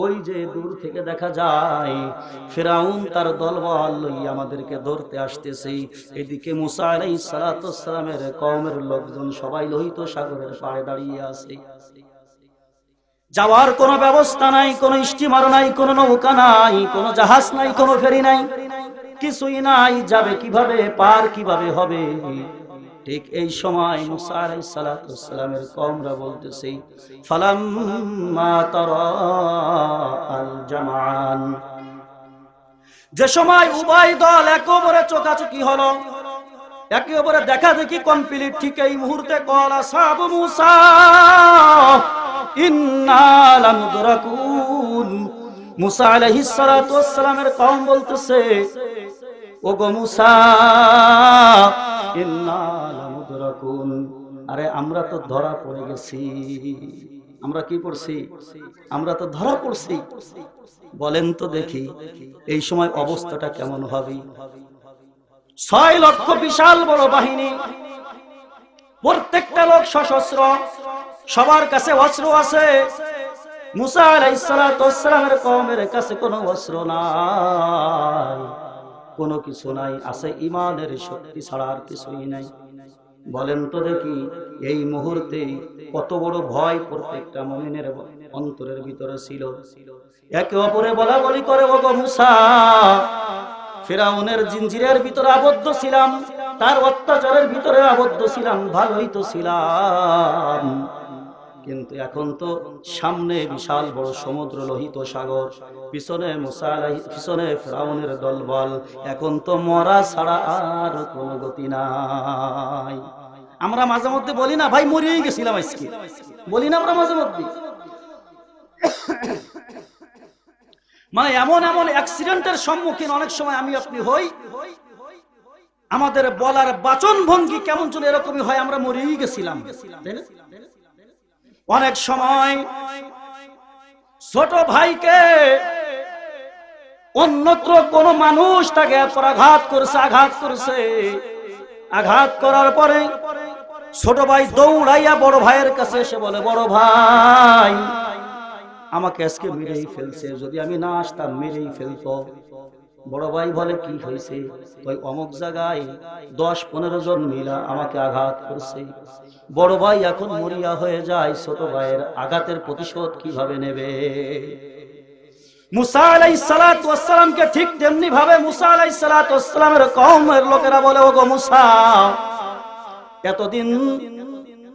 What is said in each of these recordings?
ওই যে দূর থেকে দেখা যায় ফিরাউন তার দলবল লইয়া আমাদেরকে ধরতে আসতেছে। এদিকে মুসা আলাইহিস সালাতু ওয়াস সালামের কওমের লোকজন সবাই লোহিত সাগরের পাড়ে দাঁড়িয়ে আছে। যাওয়ার কোনো ব্যবস্থা নাই, কোনো স্টিমার নাই, কোনো নৌকা নাই, কোনো জাহাজ নাই, কোনো ফেরি নাই, কিছুই নাই। যাবে কিভাবে, পার কিভাবে হবে? ঠিক এই সময় মুসা আলাইহিস সালাতু ওয়াস সালামের কওমরা বলতেছে, ফালাম্মা তারা আল জামান, যে সময় উভয় দল একেবারে চোকাচোকি হলো, একেবারে দেখা দেখি কমপ্লিট, ঠিক এই মুহূর্তে কলা সাহাবু মুসা ইন্না লামুদরাকুন। মুসা আলাইহিস সালাতু ওয়াস সালামের কওম বলতেছে, ওগো মুসা, ইন্না লামুদরাকুন, আরে আমরা তো ধরা পড়ে গেছি। আমরা কি পড়ছি? আমরা তো ধরা পড়ছি। বলেন তো দেখি এই সময় অবস্থাটা কেমন হবে? 6 লক্ষ বিশাল বড় বাহিনী, প্রত্যেকটা লোক সশস্ত্র, সবার কাছে অস্ত্র আছে। মুসা আলাইহিস সালাতু ওয়াস সালামের কওমের কাছে কোনো অস্ত্র নাই, কোনো কিছু নাই, আছে ঈমানের শক্তি ছাড়া আর কিছুই নাই। বলেন তো দেখি এই মুহূর্তে কত বড় ভয় প্রত্যেকটা মুমিনের অন্তরের ভিতরে ছিল। একে অপরে বলা বলি করে, ওগো মুসা, ফিরাউনের জিনজিরের ভিতরে আবদ্ধ ছিলাম, তার অত্যাচারের ভিতরে আবদ্ধ ছিলাম, ভালোই তো ছিলাম, কিন্তু এখন তো সামনে বিশাল বড় সমুদ্র, লোহিত সাগর, পিছনে মুসা পিছনে ফিরাউনের দলবল, এখন তো মরা ছাড়া আর কোনো গতি নাই। আমরা মাঝে মধ্যে বলি না, ভাই মরিয়েই গেছিলাম আজকে, বলি না আমরা মাঝে মধ্যে? মানে এমন এমন অ্যাক্সিডেন্টের সম্মুখীন অনেক সময় আমি আপনি হই, আমাদের বলার বাচন ভঙ্গি কেমন যেন এরকমই হয়, আমরা মরিয়েই গেছিলাম। অনেক সময় ছোট ভাইকে অন্যত্র কোন মানুষ তাকে আঘাত করেছে, আঘাত করার পরে ছোট ভাই দৌড়াইয়া বড় ভাইয়ের কাছে এসে বলে, বড় ভাই আমাকে আজকে মেরেই ফেলছে, যদি আমি না আসতাম মেরেই ফেলতো। বড় ভাই বলে, কি হয়েছে? ওই অমুক জায়গায় 10-15 জন মিলা আমাকে আঘাত করছে। বড় ভাই এখন মরিয়া হয়ে যায়, ছোট ভাইয়ের আঘাতের প্রতিশোধ কিভাবে নেবে? মুসা আলাইহিস সালাতু ওয়াস সালামকে ঠিক তেমনি ভাবে মুসা আলাইহিস সালাতু ওয়াস সালামের কওমের লোকেরা বলে, ওগো মুসা, এতদিন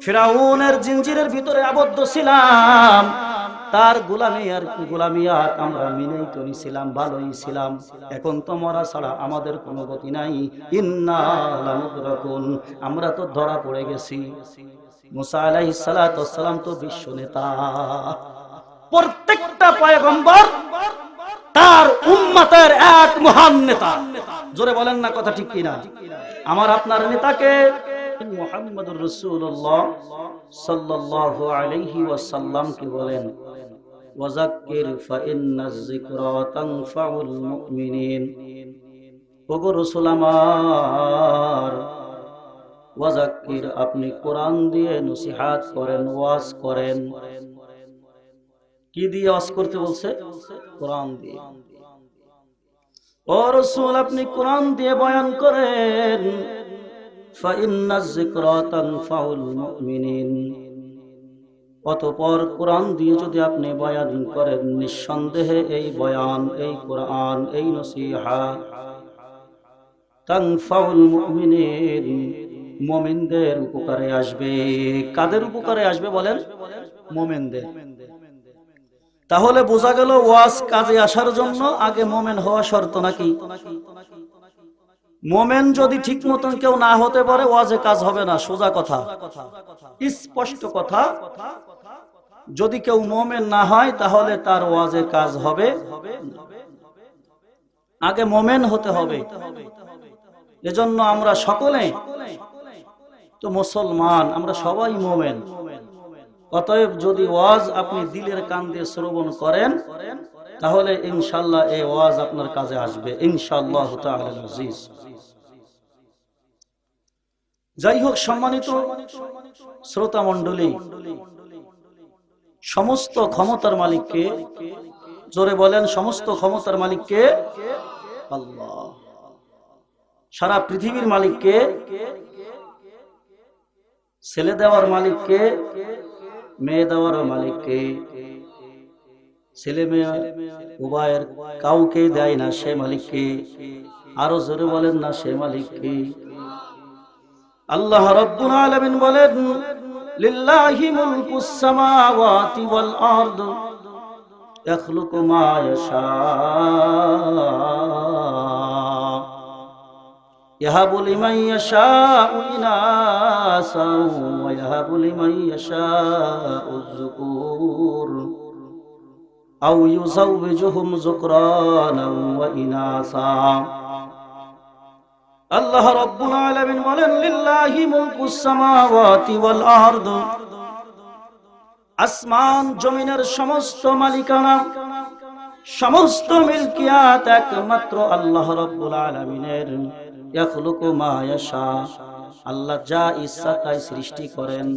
ফিরাউনের জিনজিরের ভিতরে আবদ্ধ ছিলাম, তার গোলামি আর আমরা মিনেই তো নিছিলাম, ভালোই ছিলাম, এখন তো মরা ছাড়া আমাদের কোনো গতি নাই। ইন্না লামুদরাকুন, আমরা তো ধরা পড়ে গেছি। মুসা আলাইহিস সালাতু ওয়াস সালাম তো বিশ্ব নেতা, প্রত্যেকটা পয়গম্বর তার উম্মতের এক মহান নেতা। জোরে বলেন না কথা ঠিক কিনা? আমার আপনার নেতাকে মুহাম্মদুর রাসূলুল্লাহ সাল্লাল্লাহু আলাইহি ওয়াসাল্লাম কি বলেন, ওয়াযাক্কির ফাইন্নাজ যিকরা তানফাউল মুমিনিন। ওগো রাসূল আমার, ওয়াযাক্কির, আপনি কোরআন দিয়ে নসিহত করেন, ওয়াজ করেন। কি দিয়ে ওয়াজ করতে বলছে? কোরআন দিয়ে। ও রাসূল, আপনি কোরআন দিয়ে বয়ান করেন। ফাইন্নাজ যিকরা তানফাউল মুমিনিন, অতঃপর কোরআন দিয়ে যদি আপনি বয়ান করেন, নিঃসন্দেহে এই বয়ান, এই কোরআন, এই নসিহত তানফাউল মুমিনিন, মুমিনদের উপকারে আসবে। কাদের উপকারে আসবে বলেন? মুমিনদের। তাহলে বোঝা গেল ওয়াজ কাজে আসার জন্য আগে মুমিন হওয়া শর্ত নাকি? মুমিন যদি ঠিক মতন কেউ না হতে পারে, ওয়াজে কাজ হবে না। সোজা কথা, স্পষ্ট কথা। যদি কেউ মুমিন না হয় তাহলে তার ওয়াজে কাজ হবে। আগে মুমিন হতে হবে। এজন্য আমরা সকলে তো মুসলমান, আমরা সবাই মুমিন। অতএব যদি ওয়াজ আপনি দিলের কান দিয়ে শ্রবণ করেন, তাহলে ইনশাআল্লাহ এই ওয়াজ আপনার কাজে আসবে ইনশাআল্লাহ তাআলা আজিজ। যাই হোক, সম্মানিত শ্রোতা মণ্ডলী, সমস্ত ক্ষমতার মালিককে, জোরে বলেন, সমস্ত ক্ষমতার মালিককে? আল্লাহ। সারা পৃথিবীর মালিককে? ছেলে দেওয়ার মালিককে? মেয়ে দেওয়ার মালিককে? ছেলে মেয়ে উভয়ের কাউকে দেয় না, সে মালিককে? আরো জোরে বলেন না, সে মালিককে? আল্লাহ রাব্বুল আলামিন বলেন, লিল্লাহি মুলকুস সামাওয়াতি ওয়াল আরদ ইয়াখলুকু মা ইয়াশা ইয়াহাবু লিমান ইয়াশাউ ইনাসা ওয়া ইয়াহাবু লিমান ইয়াশাউ যুকুর আও ইউযাওবিজুহুম যুকরানাও ওয়া ইনাসা। আল্লাহ রাব্বুল আলামিন বলেন, লিল্লাহি মুলকুস সামাওয়াতি ওয়াল আরদ, আসমান জমিনের সমস্ত মালিকানা, সমস্ত মিলকিয়াত একমাত্র আল্লাহ রাব্বুল আলামিনের। ইয়াখলুকু মা ইয়াশা, আল্লাহ যা ইচ্ছা তাই সৃষ্টি করেন।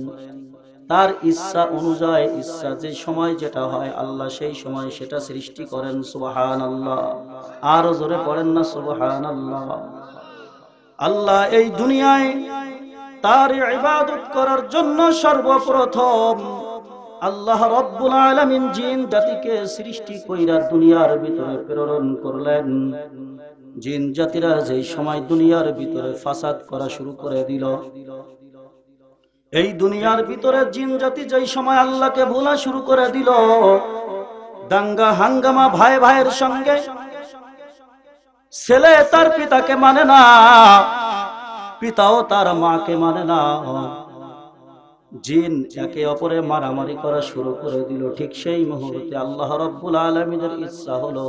তার ইচ্ছা অনুযায়ী, ইচ্ছা যে সময় যেটা হয়, আল্লাহ সেই সময় সেটা সৃষ্টি করেন। সুবহানাল্লাহ। আরো জোরে পড়েন না সুবহানাল্লাহ। আল্লাহ এই দুনিয়ায় তার ইবাদত করার জন্য সর্বপ্রথম আল্লাহ রাব্বুল আলামিন জিন জাতিকে সৃষ্টি কইরা দুনিয়ার ভিতরে প্রেরণ করলেন। জিন জাতিরা যেই সময় দুনিয়ার ভিতরে ফাসাদ করা শুরু করে দিল, এই দুনিয়ার ভিতরে জিন জাতি যেই সময় আল্লাহকে ভোলা শুরু করে দিল, দাঙ্গা হাঙ্গামা, ভাই ভাইয়ের সঙ্গে, ছেলে তার পিতাকে মানে না, পিতাও তার মাকে মানে না, জিন একে অপরে মারামারি করা শুরু করে দিল। ঠিক সেই মুহূর্তে আল্লাহ রাব্বুল আলামিনের ইচ্ছা হলো,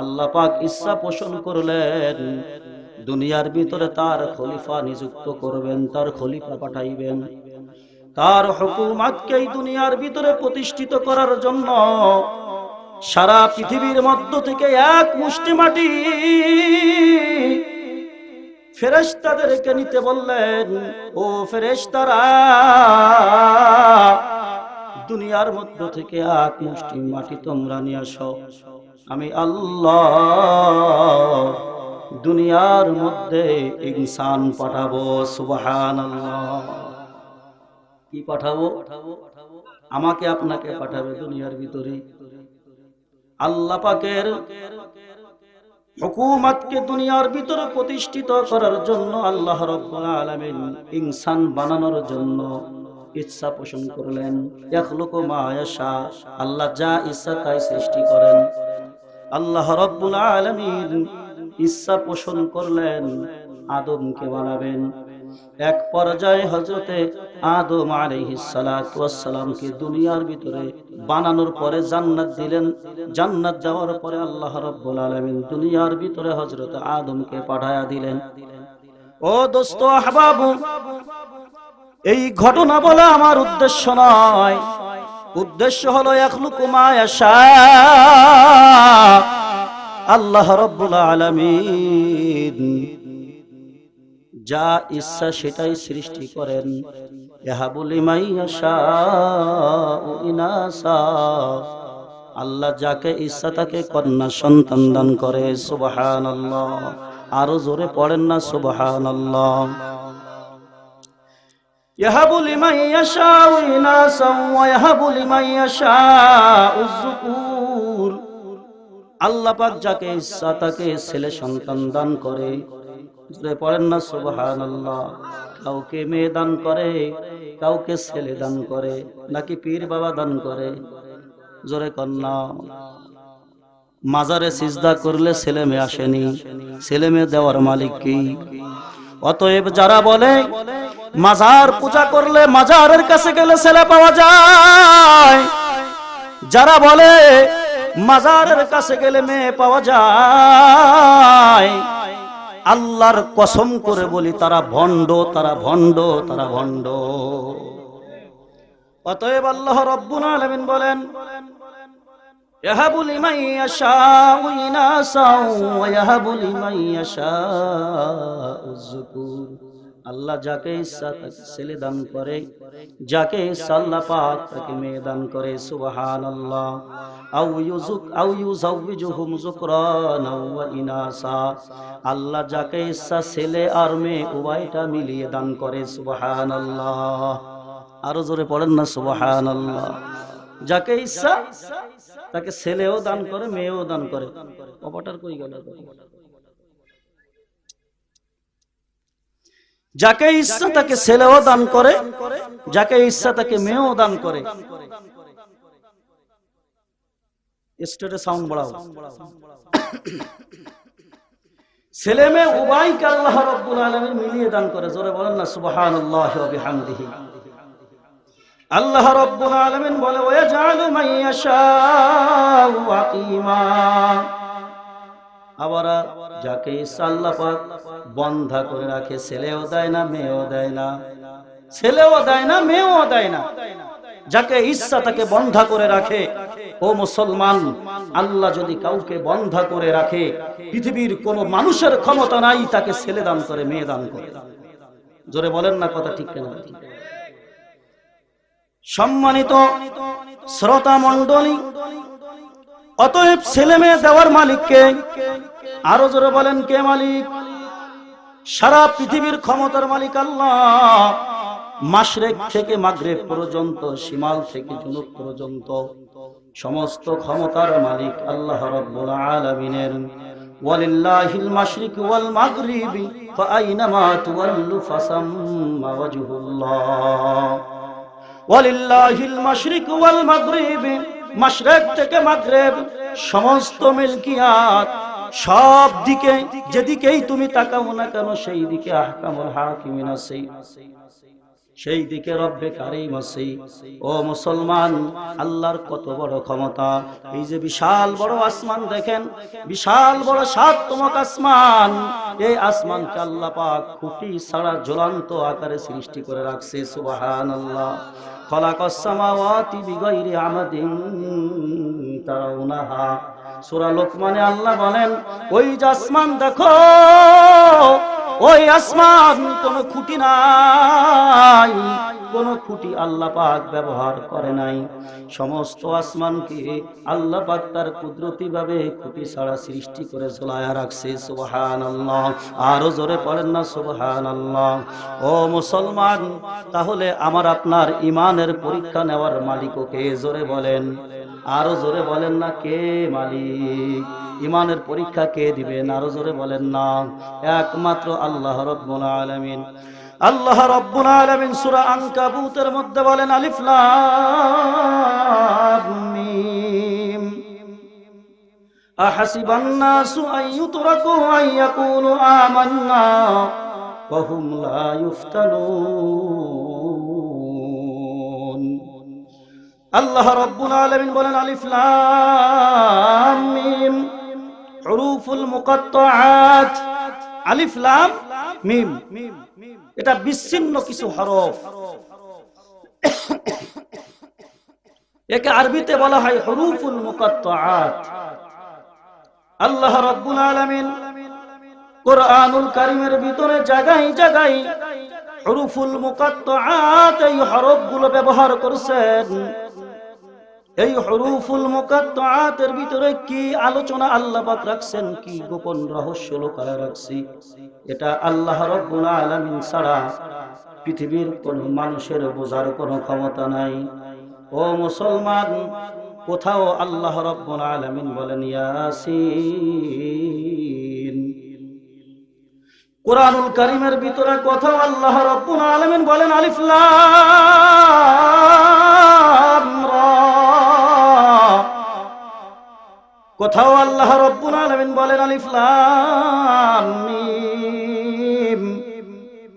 আল্লাহ পাক ইচ্ছা পোষণ করলেন, দুনিয়ার ভিতরে তার খলিফা নিযুক্ত করবেন, তার খলিফা পাঠাইবেন। তার হুকুমতকে এই দুনিয়ার ভিতরে প্রতিষ্ঠিত করার জন্য সারা পৃথিবীর মধ্য থেকে এক মুষ্টি মাটি ফেরেশতাদেরকে নিতে বললেন। ও ফেরেশতারা, দুনিয়ার মধ্য থেকে এক মুষ্টি মাটি তোমরা নিয়ে আসো, আমি আল্লাহ দুনিয়ার মধ্যে ইনসান পাঠাবো। সুবহানাল্লাহ। কি পাঠাবো? আমাকে আপনাকে পাঠাবে দুনিয়ার ভিতরে। আল্লাহ পাকের হুকুমতকে দুনিয়ার ভিতরে প্রতিষ্ঠিত করার জন্য আল্লাহ রাব্বুল আলামিন ইনসান বানানোর জন্য ইচ্ছা পোষণ করলেন। ইয়াখলুকু মা ইয়াশা, আল্লাহ যা ইচ্ছা তাই সৃষ্টি করেন। আল্লাহ রাব্বুল আলামিন ইচ্ছা পোষণ করলেন আদমকে বানাবেন। এক পর্যায়ে হযরতে আদম আলাইহিস সালাতু ওয়াস সালামকে দুনিয়ার ভিতরে বানানোর পরে জান্নাত দিলেন। জান্নাত যাওয়ার পরে আল্লাহ রাব্বুল আলামিন দুনিয়ার ভিতরে হযরতে আদমকে পাঠায়া দিলেন। ও দোস্ত, আহবাব, এই ঘটনা বলা আমার উদ্দেশ্য নয়। উদ্দেশ্য হলো ইয়াখলুকু মা ইয়াশা, আল্লাহ রাব্বুল আলামিন যা ইচ্ছা সেটাই সৃষ্টি করেন। ইয়াহাবু লিমান ইয়াশাউ ইনাসা, আল্লাহ যাকে ইচ্ছা তাকে কন্যা সন্তান দান করে। সুবহানাল্লাহ। আরো জোরে পড়েন না সুবহানাল্লাহ। ইয়াহাবু লিমান ইয়াশাউ ইনাসা ওয়া ইয়াহাবু লিমান ইয়াশাউ যুকুর, আল্লাহ পাক যাকে ইচ্ছা তাকে ছেলে সন্তান দান করে। জোরে পড়েন না সুবহানাল্লাহ। কাউকে মেয়ে দান করে, কাউকে ছেলে দান করে, নাকি পীর বাবা দান করে? জোরে কন্যা। মাজারে সিজদা করলে ছেলে মেয়ে আসেনি, ছেলে মেয়ে দেওয়ার মালিক কি? অতএব যারা বলে মাজার পূজা করলে মাজারের কাছে গেলে ছেলে পাওয়া যায়, যারা বলে মাজারের কাছে গেলে মেয়ে পাওয়া যায়, আল্লাহর কসম করে বলি তারা ভণ্ড, তারা ভণ্ড, তারা ভণ্ড। অতএব আল্লাহ রাব্বুল আলামিন বলেন, ইয়াহাবু লিমান ইয়াশাউ ইনাসা ওয়া ইয়াহাবু লিমান ইয়াশাউ যুকুর, আল্লাহ যাকে ইচ্ছা তাকে ছেলে দান করে, যাকে ইচ্ছা আল্লাহ পাক তাকে মেয়ে দান করে। সুবহানাল্লাহ। আউ ইউযাউযুহুম যুকরানা ওয়া ইনাসা, আল্লাহ যাকে ইচ্ছা ছেলে আর মেয়ে উভয়টা মিলিয়ে দান করে। সুবহানাল্লাহ। আরো জোরে পড়েন না সুবহানাল্লাহ। যাকে ইচ্ছা তাকে ছেলেও দান করে, মেয়েও দান করে। কপাটার কই গেল? যাকে ইচ্ছা তাকে ছেলেও দান করে, যাকে ইচ্ছা তাকে মেয়েও দান করে। স্টেটে সাউন্ড বাড়াও। ছেলে মেয়ে উভয়কে আল্লাহ রাব্বুল আলামিন মিলিয়ে দান করে। জোরে বলেন না সুবহানাল্লাহি ওয়া বিহামদিহি। আল্লাহ রাব্বুল আলামিন বলে ওয়াজআলু মান ইয়াশাউ আকিমা, আবার যাকে ইচ্ছা আল্লাহ পাক বন্ধা করে রাখে, ছেলেও দেয় না মেয়েও দেয় না, ছেলেও দেয় না মেয়েও দেয় না। যাকে ইচ্ছা তাকে বন্ধা করে রাখে। ও মুসলমান, আল্লাহ যদি কাউকে বন্ধা করে রাখে, পৃথিবীর কোন মানুষের ক্ষমতা নাই তাকে ছেলে দান করে মেয়ে দান করে। জোরে বলেন না কথা ঠিক কিনা? সম্মানিত শ্রোতা মণ্ডলী, অতএব ছেলে মেয়ে দেওয়ার মালিক কে? আরো জোরে বলেন কে মালিক? সারা পৃথিবীর ক্ষমতার মালিক আল্লাহ। মাশরিক থেকে মাগরিব পর্যন্ত, শিমাল থেকে জুনুব পর্যন্ত সমস্ত ক্ষমতার মালিক আল্লাহ রাব্বুল আলামিনের। ওয়ালিল্লাহিল মাশরিক ওয়াল মাগরিব ফাআইনামা তুওয়াল্লু ফাসাম্মা ওয়াজহুল্লাহ। ওয়ালিল্লাহিল মাশরিক ওয়াল মাগরিব, মাশরিক থেকে মাগরিব সমস্ত মিলকিয়াত, সব দিকে যেদিকেই তুমি তাকাও না কেন সেই দিকে আহকামুল হাকিমিন আছে, সেই দিকে রব্বে কারীম আছে। ও মুসলমান, আল্লাহর কত বড় ক্ষমতা! এই যে বিশাল বড় আসমান দেখেন, বিশাল বড় ৭তম আসমান, এই আসমানকে আল্লাহ পাক খুঁটি ছাড়া জ্বলন্ত আকারে সৃষ্টি করে রাখছে। সুবহানাল্লাহ। খালাকাস সামাওয়াতি বিগাইরি আমাদিন তারাউনাহা। সূরা লোকমানে আল্লাহ বলেন, ওই যে আসমান দেখো, ওই আসমান কোনো খুঁটি নাই, কোনো খুঁটি আল্লাহ পাক ব্যবহার করে নাই। সমস্ত আসমানকে আল্লাহ পাক তার কুদরতি ভাবে খুঁটি ছাড়া সৃষ্টি করে ঝোলায়া রাখছে। সুবহানাল্লাহ। আরো জোরে পড়েন না সুবহানাল্লাহ। ও মুসলমান, তাহলে আমার আপনার ইমানের পরীক্ষা নেওয়ার মালিকও কে? জোরে বলেন। আরো জোরে বলেন না কে মালিক? ইমানের পরীক্ষা কে দিবেন? আরো জোরে বলেন না। একমাত্র আল্লাহ রাব্বুল আলামিন। আল্লাহ রাব্বুল আলামিন সূরা আনকাবুতের মধ্যে বলেন, আলিফ লাম মিম আহাসিবান নাসু আইয়ুতরাকু আইয়াকুলু আমান্না ওয়া হুম লা ইফতানুন। আল্লাহ রাব্বুল আলামিন বলেন, আলিফ লাম মিম হুরুফুল মুকাত্তাআত। আলিফ লাম মিম, এটা বিচ্ছিন্ন কিছু হরফ। একে আরবিতে বলা হয় হুরুফুল মুকাত্তাআত। আল্লাহ রাব্বুল আলামিন কুরআনুল কারীমের ভিতরে জায়গায় জায়গায় হুরুফুল মুকাত্তাআত এই হরফগুলো ব্যবহার করেছেন। এই হুরুফুল মুকাত্তাআতের ভিতরে কি আলোচনা আল্লাহ পাক রাখছেন, কি গোপন রহস্য লুকায় রাখছি, এটা আল্লাহ রাব্বুল আলামিন ছাড়া পৃথিবীর কোন মানুষের বোঝার কোনো ক্ষমতা নাই। ও মুসলমান, কোথাও আল্লাহ রাব্বুল আলামিন বলেন ইয়াসিন। কুরআনুল কারীমের ভিতরে কোথাও আল্লাহ রাব্বুল আলামিন বলেন আলিফ লাম রা। কোথাও আল্লাহ রাব্বুল আলামিন বলেন আলিফ লাম মিম।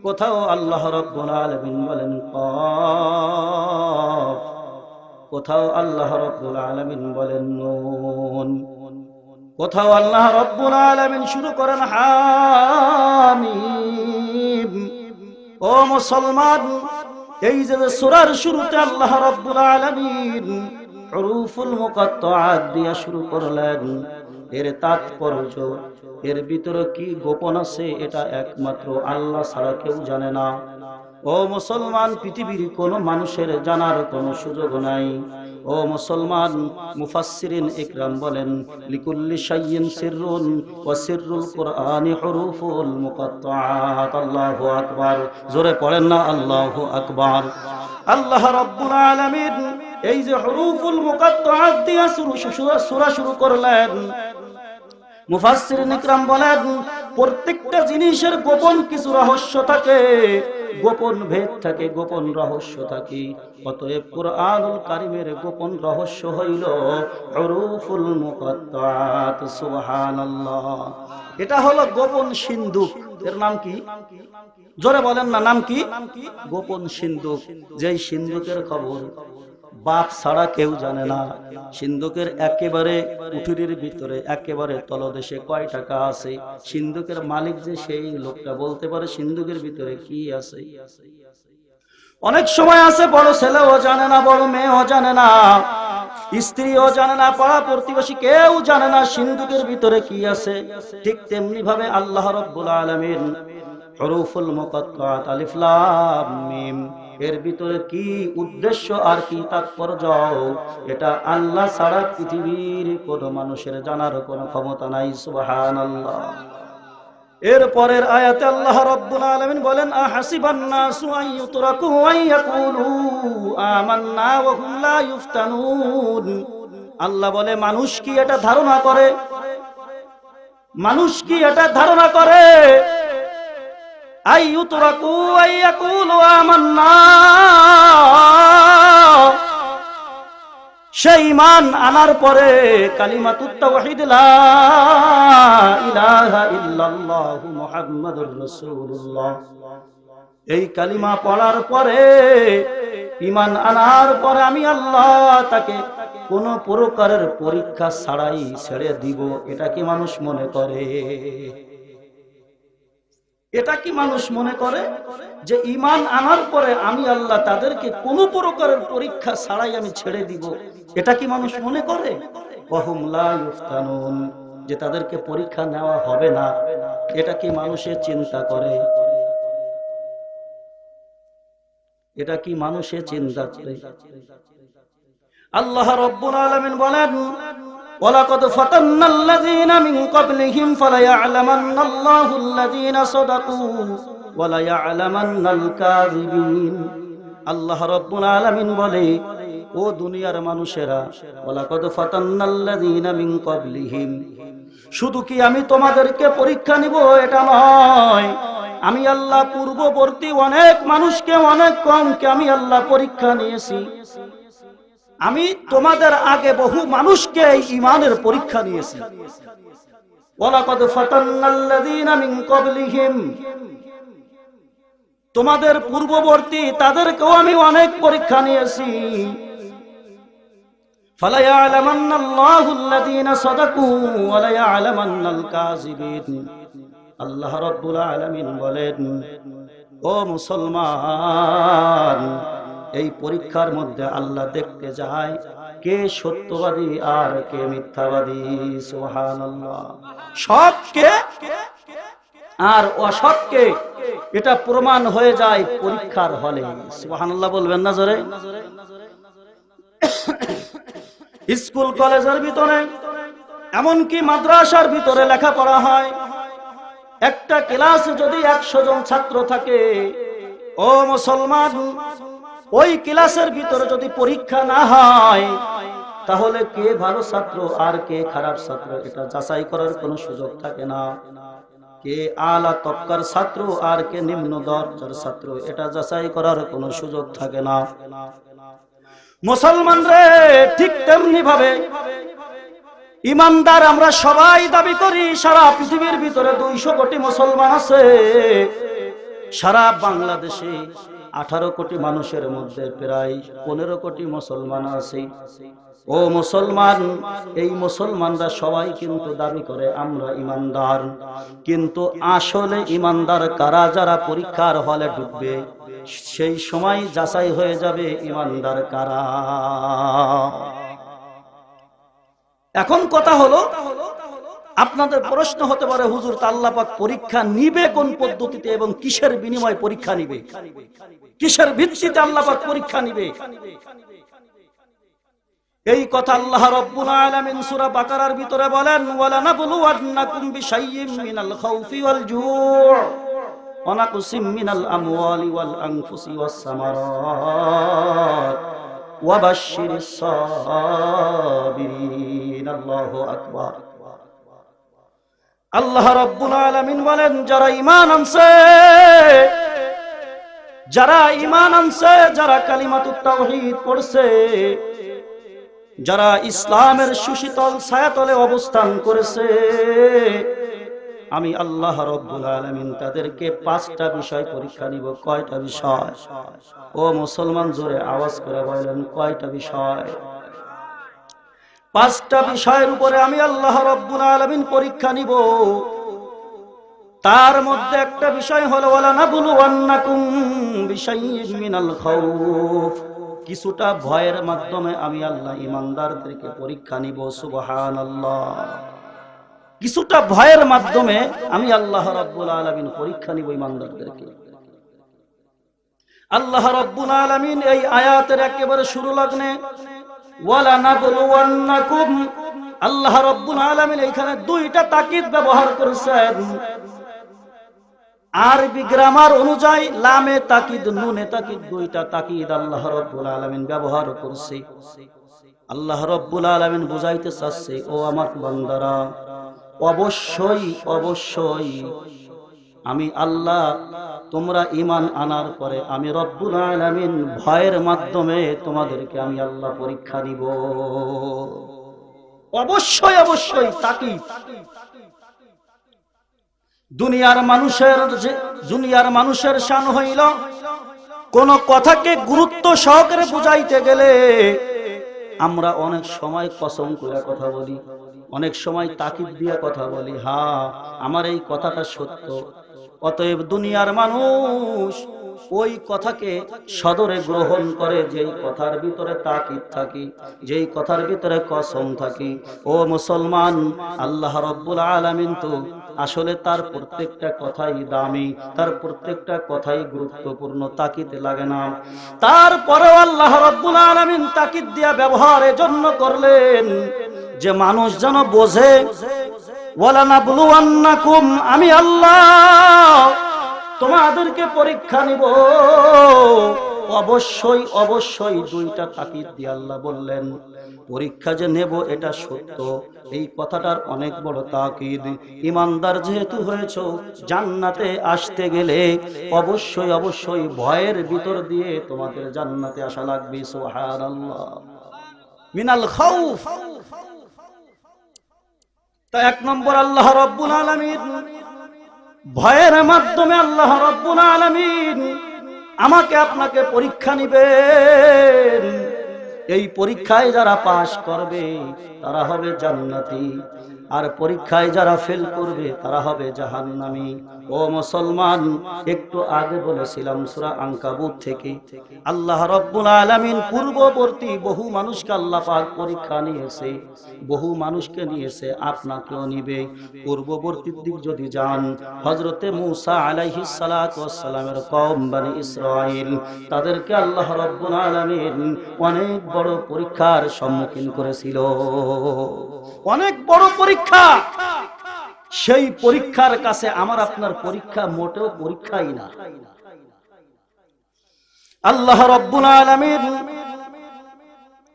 কোথাও আল্লাহ রাব্বুল আলামিন বলেন কাফ। কোথাও আল্লাহ রাব্বুল আলামিন বলেন নুন। কোথাও আল্লাহ রাব্বুল আলামিন শুরু করেন হামিম। ও মুসলমান, এই যে সূরার শুরুতে আল্লাহ রাব্বুল আলামিন হুরুফুল মুকাত্তাআত দিয়ে শুরু করলেন, এর তাৎপর্য এর ভিতরে কি গোপন আছে এটা একমাত্র আল্লাহ ছাড়া কেউ জানে না। ও মুসলমান, পৃথিবীর কোনো মানুষের জানার কোনো সুযোগ নাই। ও মুসলমান, মুফাসসিরিন ইকরাম বলেন, লিকুল্লি শাইইন সিররুন ওয়া সিররুল কুরআনি হুরুফুল মুকাত্তাআত। আল্লাহু আকবার। জোরে পড়েন না আল্লাহু আকবার। আল্লাহ রাব্বুল আলামিন এই যে হুরুফুল মুকাত্তাআত দিয়ে সূরা শুরু করলেন, মুফাসসিরিন ইকরাম বলেন প্রত্যেকটা জিনিসের গোপন কিছু রহস্য থাকে, গোপন ভেদ থাকে, গোপন রহস্য থাকে। অতএব কুরআনুল কারীমের গোপন রহস্য হইল হুরুফুল মুকাত্তাআত। সুবহানাল্লাহ। এটা হলো গোপন সিন্ধুক। এর নাম কি? জোরে বলেন না, নাম কি? গোপন সিন্ধুক। যেই সিন্ধুকের খবর বাপ ছাড়া কেউ জানে না। সিন্ধুকের একেবারে কুঠুরির ভিতরে একেবারে তলদেশে কয় টাকা আছে, সিন্ধুকের মালিক যে সেই লোকটা বলতে পারে সিন্ধুকের ভিতরে কি আছে। অনেক সময় আছে বড় ছেলেও জানে না, বড় মেয়েও জানে না, স্ত্রীও জানে না, পাড়া প্রতিবেশী কেউ জানে না সিন্ধুকের ভিতরে কি আছে। ঠিক তেমনি ভাবে আল্লাহ রাব্বুল আলামিন হুরুফুল মুকাত্তাআত আলিফ লাম মিম এর ভিতরে কি উদ্দেশ্য আর কি তাৎপর্য, এটা আল্লাহ ছাড়া পৃথিবীর কোনো মানুষের জানার কোনো ক্ষমতা নাই। সুবহানাল্লাহ। এর পরের আয়াতে আল্লাহ রাব্বুল আলামিন বলেন, আহাসিবান নাসু আন ইউতরাকু আন ইয়াকুলু আমান্না ওয়া হুম লা ইফতানুন। আল্লাহ বলে মানুষ কি এটা ধারণা করে, মানুষ কি এটা ধারণা করে আইয়ুতরাকু আইয়াকুলু আমান্না, সে ঈমান আনার পরে কালিমাতুত তাওহীদ লা ইলাহা ইল্লাল্লাহু মুহাম্মাদুর রাসূলুল্লাহ, এই কালিমা পড়ার পরে ঈমান আনার পরে আমি আল্লাহ তাকে কোন প্রকারের পরীক্ষা ছাড়াই ছেড়ে দিব, এটা কি মানুষ মনে করে? এটা কি মানুষ মনে করে যে ঈমান আনার পরে আমি আল্লাহ তাদেরকে কোন প্রকারের পরীক্ষা ছাড়াই আমি ছেড়ে দিব? এটা কি মানুষ মনে করে? ওয়াহুম লা ইফতানুন, যে তাদেরকে পরীক্ষা নেওয়া হবে না, এটা কি মানুষের চিন্তা করে? এটা কি মানুষের চিন্তা করে? আল্লাহ রাব্বুল আলামিন বলেন, ওয়ালাকাদ ফাতান্নাল্লাযীনা মিন ক্বাবলিহিম ফালায়া'লামান্নাল্লাহুল্লাযীনা সাদাকু ওয়া লায়া'লামান্নাল কাযিবিন। আল্লাহ রাব্বুল আলামিন বলে, ও দুনিয়ার মানুষেরা, ওয়ালাকাদ ফাতান্নাল্লাযীনা মিন ক্বাবলিহিম, শুধু কি আমি তোমাদেরকে পরীক্ষা নিব এটা নয়, আমি আল্লাহ পূর্ববর্তী অনেক মানুষকে, অনেক কওমকে আমি আল্লাহ পরীক্ষা নিয়েছি। আমি তোমাদের আগে বহু মানুষকে ঈমানের পরীক্ষা নিয়েছি। ওয়ালাকাদ ফাতান্নাল্লাযীনা মিন ক্বাবলিহিম, তোমাদের পূর্ববর্তী তাদেরকেও আমি অনেক পরীক্ষা নিয়েছি। ফালায়া'লামান্নাল্লাহুল্লাযীনা সাদাকু ওয়া লায়া'লামান্নাল কাযিবিন। আল্লাহ রাব্বুল আলামিন বলেন, ও মুসলমান, এই পরীক্ষার মধ্যে আল্লাহ দেখতে যায় কে সত্যবাদী আর কে মিথ্যাবাদী। সুবহানাল্লাহ। সৎকে আর অসৎকে এটা প্রমাণ হয়ে যায় পরীক্ষার হলে। সুবহানাল্লাহ বলবেন না জোরে? স্কুল কলেজের ভিতরে, এমনকি মাদ্রাসার ভিতরে লেখাপড়া হয়। একটা ক্লাসে যদি 100 জন ছাত্র থাকে, ও মুসলমান, ওই ক্লাসের ভিতরে যদি পরীক্ষা না হয়, তাহলে কে ভালো ছাত্র আর কে খারাপ ছাত্র এটা যাচাই করার কোনো সুযোগ থাকে না। কে আলা তবকার ছাত্র আর কে নিম্ন দরজার ছাত্র এটা যাচাই করার কোনো সুযোগ থাকে না। মুসলমান রে, ঠিক তেমনি ভাবে ইমানদার আমরা সবাই দাবি করি। সারা পৃথিবীর ভিতরে 200 কোটি মুসলমান আছে। সারা বাংলাদেশে 18 কোটি মানুষের মধ্যে প্রায় 15 কোটি মুসলমান আছে। ও মুসলমান, এই মুসলমানরা সবাই কিন্তু দাবি করে আমরা ইমানদার, কিন্তু আসলে ইমানদার কারা? যারা পরীক্ষার হলে ঢুকবে সেই সময় যাচাই হয়ে যাবে ইমানদার কারা। এখন কথা হলো, আপনাদের প্রশ্ন হতে পারে, হুজুর তা আল্লাহ পাক পরীক্ষা নিবে কোন পদ্ধতিতে এবং কিসের বিনিময়ে পরীক্ষা নিবে, কিসের ভিত্তিতে আল্লাহ পাক পরীক্ষা নিবে? এই কথা আল্লাহ রাব্বুল আলামিন সূরা বাকারার ভিতরে বলেন, ওয়ালা নাবলুওয়ান্নাকুম বিশাইয়্যিম মিনাল খাউফি ওয়াল জু' ওয়া নাকসিম মিনাল আমওয়ালি ওয়াল আনফুসি ওয়াস সামারাত ওয়া বাশশিরিস সাবিরিন। আল্লাহু আকবার। আল্লাহ রাব্বুল আলামিন বলেন, যারা ঈমান আনছে, যারা ঈমান আনছে, যারা কালিমাতুত তাওহীদ পড়ছে, যারা ইসলামের সুশীতল ছায়াতলে অবস্থান করেছে, আমি আল্লাহ রাব্বুল আলামিন তাদেরকে 5টা বিষয় পরীক্ষা নিব। কয়টা বিষয়? ও মুসলমান, জোরে আওয়াজ করে বলেন, কয়টা বিষয়? 5টা বিষয়ের উপরে আমি আল্লাহ রাব্বুল আলামিন পরীক্ষা নিব। তার মধ্যে একটা বিষয় হলো ওয়ালা নাবলুওয়ান্নাকুম বিশাইয়্যিম মিনাল খাউফ, কিছুটা ভয়ের মাধ্যমে আমি আল্লাহ ঈমানদারদেরকে পরীক্ষা নিব। সুবহানাল্লাহ। কিছুটা ভয়ের মাধ্যমে আমি আল্লাহ রাব্বুল আলামিন পরীক্ষা নিব ঈমানদারদেরকে। আল্লাহ রাব্বুল আলামিন এই আয়াতের একেবারে শুরু লগ্নে ওয়ালা নাবলুওয়ান্নাকুম, আল্লাহ রাব্বুল আলামিন এখানে 2টা তাকিদ ব্যবহার করেছেন। আরবি গ্রামার অনুযায়ী লামে তাকিদ, নুনে তাকিদ, 2টা তাকিদ আল্লাহ রাব্বুল আলামিন ব্যবহার করছে। আল্লাহ রাব্বুল আলামিন বুঝাইতে চাচ্ছে, ও আমার বান্দারা, অবশ্যই অবশ্যই আমি আল্লাহ, তোমরা ঈমান আনার পরে আমি রব্বুল আলামিন ভয়ের মাধ্যমে তোমাদেরকে আমি আল্লাহ পরীক্ষা দিব। অবশ্যই অবশ্যই তাকিদ। দুনিয়ার মানুষের শান হইল কোন কথাকে গুরুত্ব সহকারে বুঝাইতে গেলে আমরা অনেক সময় কসম করে কথা বলি, অনেক সময় তাকিদ দিয়ে কথা বলি, হ্যাঁ আমার এই কথাটা সত্য। অতএব দুনিয়ার মানুষ ওই কথাকে সদরে গ্রহণ করে যেই কথার ভিতরে তাকিদ থাকি, যেই কথার ভিতরে কসম থাকি। ও মুসলমান, আল্লাহ রাব্বুল আলামিন তো আসলে তার প্রত্যেকটা কথাই দামি, তার প্রত্যেকটা কথাই গুরুত্বপূর্ণ, তাকিদে লাগে না। তারপরেও আল্লাহ রাব্বুল আলামিন তাকিদ দিয়া ব্যবহার এজন্য করলেন যে মানুষ যেন বোঝে, ওয়ালা নাবলুওয়ান্নাকুম, আমি আল্লাহ তোমাদেরকে পরীক্ষা নিব। অবশ্যই অবশ্যই 2টা তাকিদ দিয়ে আল্লাহ বললেন, পরীক্ষা যে নেব এটা সত্য, এই কথাটার অনেক বড় তাকিদ। ঈমানদার যেহেতু হয়েছো, জান্নাতে আসতে গেলে অবশ্যই অবশ্যই ভয়ের ভিতর দিয়ে তোমাদের জান্নাতে আসা লাগবে। সুবহানাল্লাহ। মিনাল খাউফ। তা 1 নম্বর, আল্লাহ রাব্বুল আলামিন ভয়ের মাধ্যমে আল্লাহ রাব্বুল আলামিন আমাকে আপনাকে পরীক্ষা নিবেন। এই পরীক্ষায় যারা পাশ করবে তারা হবে জান্নাতি, আর পরীক্ষায় যারা ফেল করবে তারা হবে জাহান্নামী। ও মুসলমান, একটু আগে বলেছিলাম সূরা আনকাবুত থেকে আল্লাহ রাব্বুল আলামিন পূর্ববর্তী বহু মানুষকে আল্লাহ পাক পরীক্ষা নিয়েছে, বহু মানুষকে নিয়েছে, আপনাকেও নিবে। পূর্ববর্তীর দিক যদি যান, হযরতে মূসা আলাইহিস সালাতু ওয়াস সালামের কওম বনি ইসরাইল, তাদেরকে আল্লাহ রাব্বুল আলামিন অনেক বড় পরীক্ষার সম্মুখীন করেছিল, অনেক বড় পরীক্ষা। সেই পরীক্ষার কাছে আমার আপনার পরীক্ষা মোটেও পরীক্ষাই না। আল্লাহ রাব্বুল আলামিন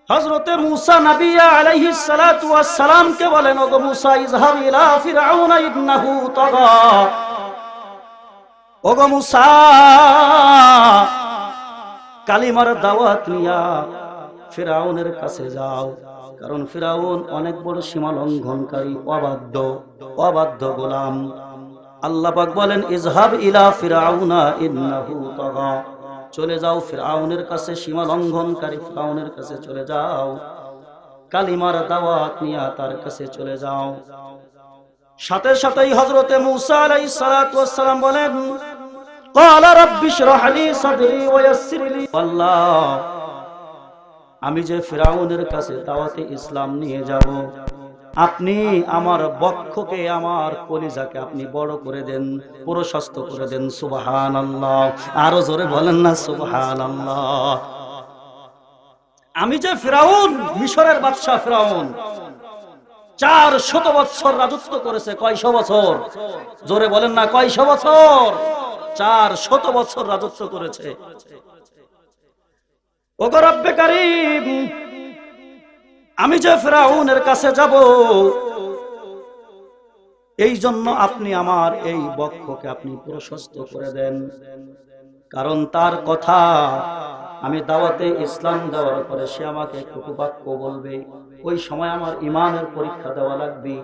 হযরতে মূসা নবী আলাইহিস সালাতু ওয়াস সালামকে বলেন, ওগো মূসা, ইযহাব ইলা ফিরআউনা ইন্নাহু তাগা। ওগো মূসা, কালিমার দাওয়াত নিয়া ফিরআউনের কাছে যাও, কারণ ফিরআউন অনেক বড় সীমা লঙ্ঘনকারী, অবাধ্য গোলাম। আল্লাহ পাক বলেন, ইযহাব ইলা ফিরআউনা ইন্নাহু তাগা, চলে যাও ফিরআউনের কাছে, সীমা লঙ্ঘনকারী ফিরআউনের কাছে চলে যাও, কালিমার দাওয়াত নিয়ে তার কাছে চলে যাও। সাথে সাথেই হযরতে মূসা আলাইহিস সালাতু ওয়াস সালাম বলেন, ক্বালা রাব্বি ইশরাহ লি সাদরি ওয়া ইয়াসসির লি। আল্লাহ, আমি যে ফিরআউনের কাছে দাওয়াতে ইসলাম নিয়ে যাব, আপনি আমার বক্ষকে, আমার কলিজাকে আপনি বড় করে দেন, প্রশস্ত করে দেন। সুবহানাল্লাহ। আরো জোরে বলেন না সুবহানাল্লাহ। আমি যে ফিরাউন, মিশরের বাদশা ফিরাউন, 400 বছর রাজত্ব করেছে। কয়শো বছর? জোরে বলেন না কয়শো বছর? 400 বছর রাজত্ব করেছে। ওগো রব্বে কারীম, আমি যে ফিরাউনের কাছে যাব, এই জন্য আপনি আমার এই বক্ষকে আপনি প্রশস্ত করে দেন। কারণ তার কথা, আমি দাওয়াতে ইসলাম দেওয়ার পরে সে আমাকে কটু বাক্য বলবে, ওই সময় আমার ঈমানের পরীক্ষা দেওয়া লাগবে।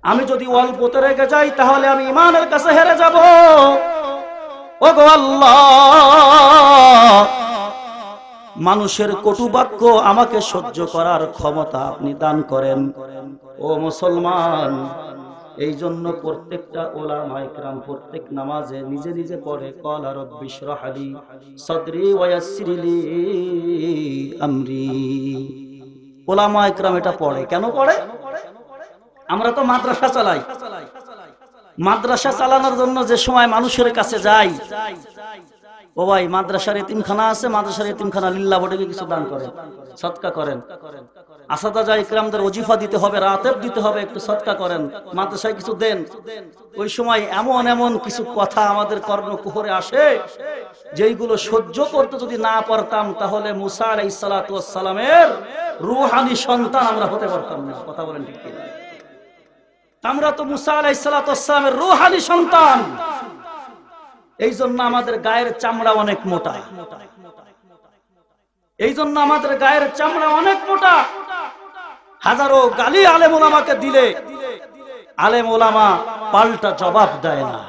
আমি যদি অল্পতে রেগে যাই তাহলে আমি ঈমানের কাছে হেরে যাব। ওগো আল্লাহ, মানুষের কটু বাক্য আমাকে সহ্য করার ক্ষমতা আপনি দান করেন। ও মুসলমান, এই জন্য প্রত্যেকটা ওলামা ইকরাম প্রত্যেক নামাজে নিজে নিজে পড়ে, ক্বালা রাব্বি ইশরাহ লি সাদরি ওয়া ইয়াসসির লি আমরি। ওলামা ইকরাম এটা পড়ে। কেন পড়ে? আমরা তো মাদ্রাসা চালাই। মাদ্রাসা চালানোর জন্য যে সময় মানুষের কাছে যাই, ও ভাই মাদ্রাসার এতিমখানা আছে, মাদ্রাসার এতিমখানা লিল্লাহ বটে কিছু দান করেন, সদকা করেন। আসাদাজা ইকরামদের ওজিফা দিতে হবে, রাতেব দিতে হবে, একটু সদকা করেন, মাদ্রাসায় কিছু দেন। ওই সময় এমন এমন কিছু কথা আমাদের কর্ণকুহরে আসে, যেইগুলো সহ্য করতে যদি না পারতাম তাহলে মুসা আলাইহিস সালাতু ওয়াস সালামের রূহানি সন্তান আমরা হতে পারতাম না। কথা বলেন ঠিক কিনা? আমরা তো মুসা আলাইহিস সালাতু ওয়াস সালামের রূহানি সন্তান। এই জন্য আমাদের গায়ের চামড়া অনেক মোটা। এই জন্য আমাদের গায়ের চামড়া অনেক মোটা। হাজারো গালি আলেম ওলামাকে দিলে আলেম ওলামা পাল্টা জবাব দেয় না।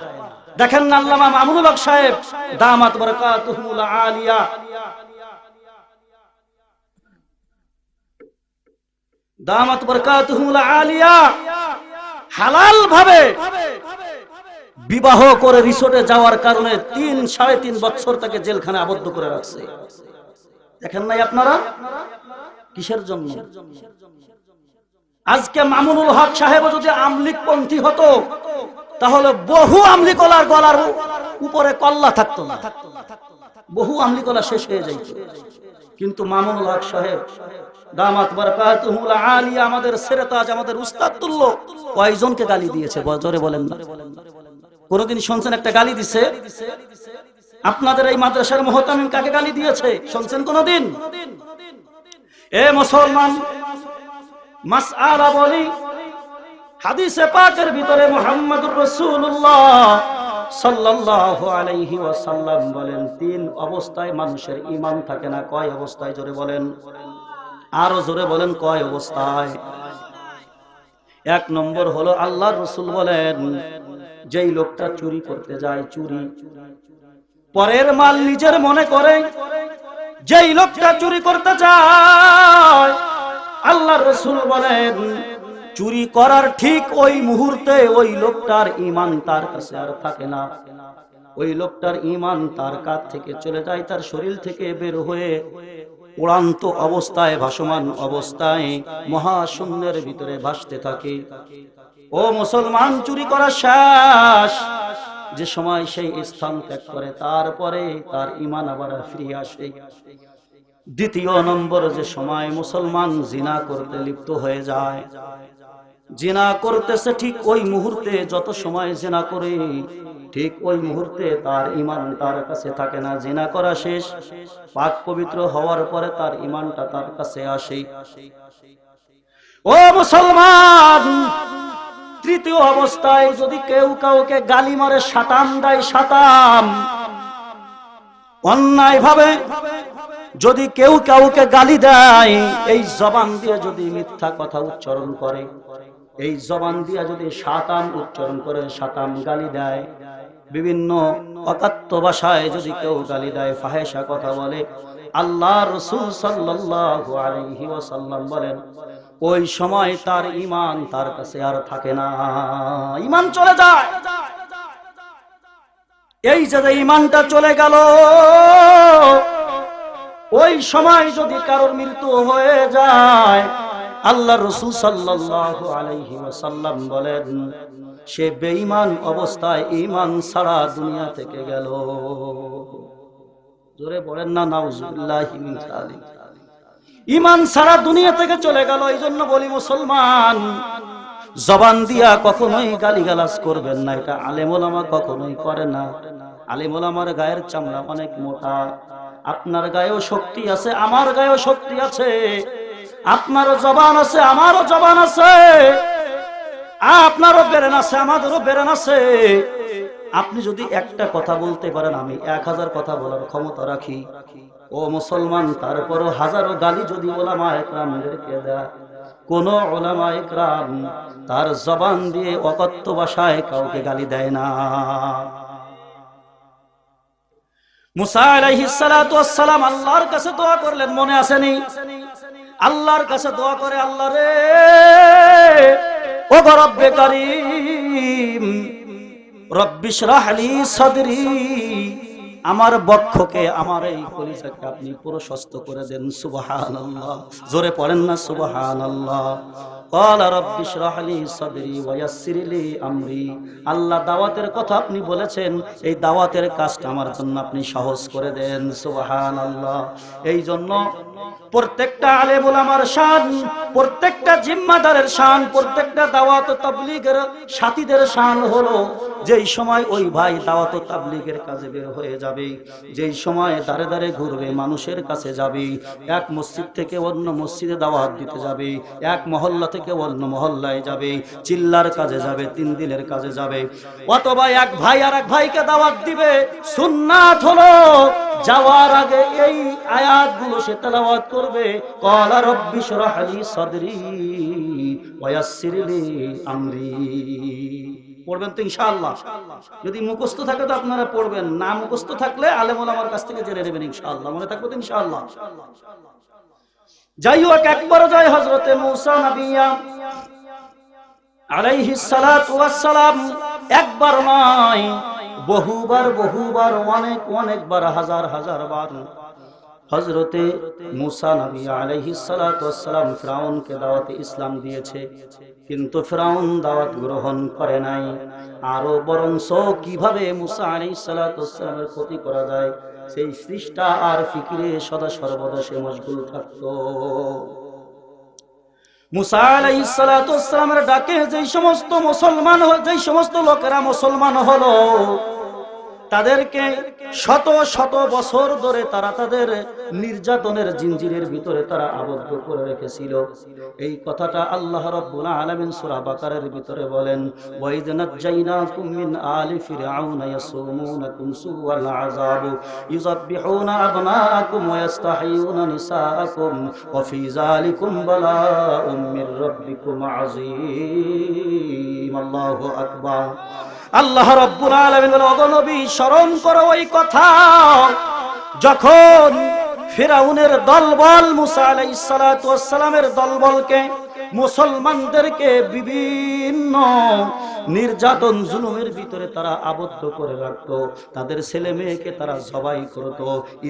দেখেন না আল্লামা মামুনুল হক সাহেব দামাত বারাকাতুহুল আলিয়া, দামাত বারাকাতুহুল আলিয়া হালাল ভাবে বিবাহ করে রিসোর্টে যাওয়ার কারণে 3-3.5 বছর তাকে জেলখানে আবদ্ধ করে রাখছে। দেখেন নাই আপনারা? কিসের জন্য? আজকে মামুনুল হক সাহেব যদি আমলিক পন্থী হতো তাহলে বহু আমলিকলার গলার উপরে কল্লা থাকতো না, বহু আমলিকলা শেষ হয়ে যাইত। কিন্তু মামুনুল হক সাহেব দামাত বারাকাতুহুল আলিয়া আমাদের সেরেতাজ, আমাদের উস্তাদ তুল্য, কয়জনকে গালি দিয়েছে জোরে বলেন না? কোনদিন শুনছেন একটা গালি দিছে? আপনাদের এই মাদ্রাসার মুহতামিম কাকে গালি দিয়েছে শুনছেন কোনদিন? এ মুসলমান, মাসআলা বলি, হাদিসে পাকের ভিতরে মুহাম্মদুর রাসূলুল্লাহ সাল্লাল্লাহু আলাইহি ওয়াসাল্লাম বলেন, 3 অবস্থায় মানুষের ঈমান থাকে না। কয় অবস্থায়? জোরে বলেন, আরো জোরে বলেন, কয় অবস্থায়? 1 নম্বর হলো আল্লাহর রাসূল বলেন, যেই লোকটা চুরি করতে যায়, চুরি পরের মাল নিজের মনে করে, যেই লোকটা চুরি করতে যায়, আল্লাহর রাসূল বলেন চুরি করার ঠিক ওই মুহূর্তে ওই লোকটার ঈমান তার কাছে আর থাকে না। ওই লোকটার ঈমান তার কাছ থেকে চলে যায়, তার শরীর থেকে বের হয়ে উড়ান্ত অবস্থায়, ভাসমান অবস্থায় মহাশূন্যের ভিতরে ভাসতে থাকে। ও মুসলমান, চুরি করা শেষ যে সময় সেই স্থান ত্যাগ করে, তারপরে তার ঈমান আবার ফিরে আসে। 2 নম্বর, যে সময় মুসলমান জিনা করতে লিপ্ত হয়ে যায়, জিনা করতেছে ঠিক ওই মুহূর্তে, যত সময় জিনা করে ঠিক ওই মুহূর্তে তার ঈমান তার কাছে থাকে না। জিনা করা শেষ, পাক পবিত্র হওয়ার পরে তার ঈমানটা তার কাছে আসে। ও মুসলমান, 3য় অবস্থায় যদি কেউ কাউকে গালি মারে, শাতাম দেয়, শাতাম অন্যায় ভাবে যদি কেউ কাউকে গালি দেয়, এই জবান দিয়ে যদি মিথ্যা কথা উচ্চারণ করে, এই জবান দিয়ে যদি শাতাম উচ্চারণ করে, শাতাম গালি দেয়, বিভিন্ন অকাত্য ভাষায় যদি কেউ গালি দেয়, ফাহেশা কথা বলে, আল্লাহর রাসূল সাল্লাল্লাহু আলাইহি ওয়াসাল্লাম বলেন ওই সময় তার ঈমান তার কাছে আর থাকে না, ঈমান চলে যায়। এই যে ঈমানটা চলে গেল, ওই সময় যদি কারোর মৃত্যু হয়ে যায়, আল্লাহ রাসূল সাল্লাল্লাহু আলাইহি ওয়াসাল্লাম বলেন, সে বেঈমান অবস্থায় ঈমান ছাড়া দুনিয়া থেকে গেল। জোরে বলেন না নাউজুবিল্লাহি মিন যালিক। ঈমান ছাড়া দুনিয়া থেকে চলে গেল। এইজন্য বলি মুসলমান, জবান দিয়া কখনোই গালিগালাজ করবেন না, এটা আলেম ওলামা কখনোই করে না। আলেম ওলামার গায়ের চামড়া অনেক মোটা। আপনার গায়েও শক্তি আছে, আমার গায়েও শক্তি আছে, আপনারও জবান আছে, আমারও জবান আছে, আপনারও ব্রেন আছে, আমাদেরও ব্রেন আছে। আপনি যদি একটা কথা বলতে পারেন, আমি 1000 কথা বলার ক্ষমতা রাখি। ও মুসলমান, তারপরও হাজারো গালি যদি ওলামা ইকরামদেরকে দেয়, কোন ওলামা ইকরাম তার জবান দিয়ে অকথ্য ভাষায় কাউকে গালি দেয় না। মুসা আলাইহিস সালাতু ওয়াস সালাম আল্লাহর কাছে দোয়া করলেন, মনে আসেনি? আল্লাহর কাছে দোয়া করে, আল্লাহ রে, ও রব্বে কারীম, রব্বি ইশরাহ লি সাদরি, আমার বক্ষকে, আমার এই কলিজাকে আপনি প্রশস্ত করে দেন। সুবহানাল্লাহ, জোরে পড়েন না সুবহানাল্লাহ। ক্বালা রব্বি ইশরাহ লি সাদরি ওয়া ইয়াসসির লি আমরি। আল্লাহ, দাওয়াতের কথা আপনি বলেছেন, এই দাওয়াতের কাজটা আমার জন্য আপনি সহজ করে দেন। সুবহানাল্লাহ। এই জন্য প্রত্যেকটা আলেম ওলামার শান, প্রত্যেকটা জিম্মাদারের শান, প্রত্যেকটা দাওয়াত ও তাবলীগের সাথীদের শান হলো, যেই সময় ওই ভাই দাওয়াত ও তাবলীগের কাজে বের হয়ে যাবে, যেই সময় দাঁড়ে দাঁড়ে ঘুরবে, মানুষের কাছে যাবে, এক মসজিদ থেকে অন্য মসজিদে দাওয়াত দিতে যাবে, এক মহল্লা থেকে অন্য মহল্লায় যাবে, চিল্লার কাজে যাবে, 3 দিনের কাজে যাবে, অথবা এক ভাই আর এক ভাইকে দাওয়াত দিবে, সুন্নাত হলো যাওয়ার আগে এই আয়াতগুলো সে তেলাওয়াত করবে। ক্বালা রব্বি ইশরাহ লি সাদরি ওয়া ইয়াসসির লি আমরি। পড়বেন তো ইনশাআল্লাহ? যদি মুখস্থ থাকে তো আপনারা পড়বেন, না মুখস্থ থাকলে আলেম ওলামার কাছ থেকে জেনে নেবেন ইনশাআল্লাহ। মনে থাকবে তো ইনশাআল্লাহ? যাই হোক, একবার যায় হযরতে মূসা নবিয়া আলাইহিস সালাতু ওয়াস সালাম, একবার নয়, বহুবার বহুবার, অনেকবার, হাজার বার হযরতে মূসা নবী আলাইহিস সালাতু ওয়াস সালাম ফিরাউনকে দাওয়াতে ইসলাম দিয়েছে, কিন্তু ফিরাউন দাওয়াত গ্রহণ করে নাই। আরো বরঞ্চ কিভাবে মূসা আলাইহিস সালাতু ওয়াস সালামের ক্ষতি করা যায় সেই চেষ্টা আর ফিকিরে সদা সর্বদা সে মশগুল থাকতো। মূসা আলাইহিস সালাতু ওয়াস সালামের ডাকে যেই সমস্ত লোকেরা মুসলমান হলো, তাদেরকে শত শত বছর ধরে তারা তাদের নির্যাতনের জিঞ্জিরের ভিতরে তারা আবদ্ধ করে রেখেছিল। এই কথাটা আল্লাহ রাব্বুল আলামিন সূরা বাকারার ভিতরে বলেন, ওয়া ইয নাজ্জাইনাকুম মিন আলি ফিরআউনা ইয়াসুমুনাকুম সুআল আযাব ইউযাববিহুনা আবনাআকুম ওয়া ইস্তাহয়ুনা নিসাআকুম ওয়া ফি যালিকুম বালাউম মির রাব্বিকুম আযীম। আল্লাহু আকবার। আল্লাহ রাব্বুল আলামিন বলেন, ওগো নবী, স্মরণ করো ওই কথা যখন ফিরআউনের দলবল মূসা আলাইহিস সালাতু ওয়াস সালামের দলবলকে, মুসলমানদেরকে বিভিন্ন নির্যাতন জুলুমের ভিতরে তারা আবদ্ধ করে রাখতো, তাদের ছেলে মেয়েকে তারা জবাই করত,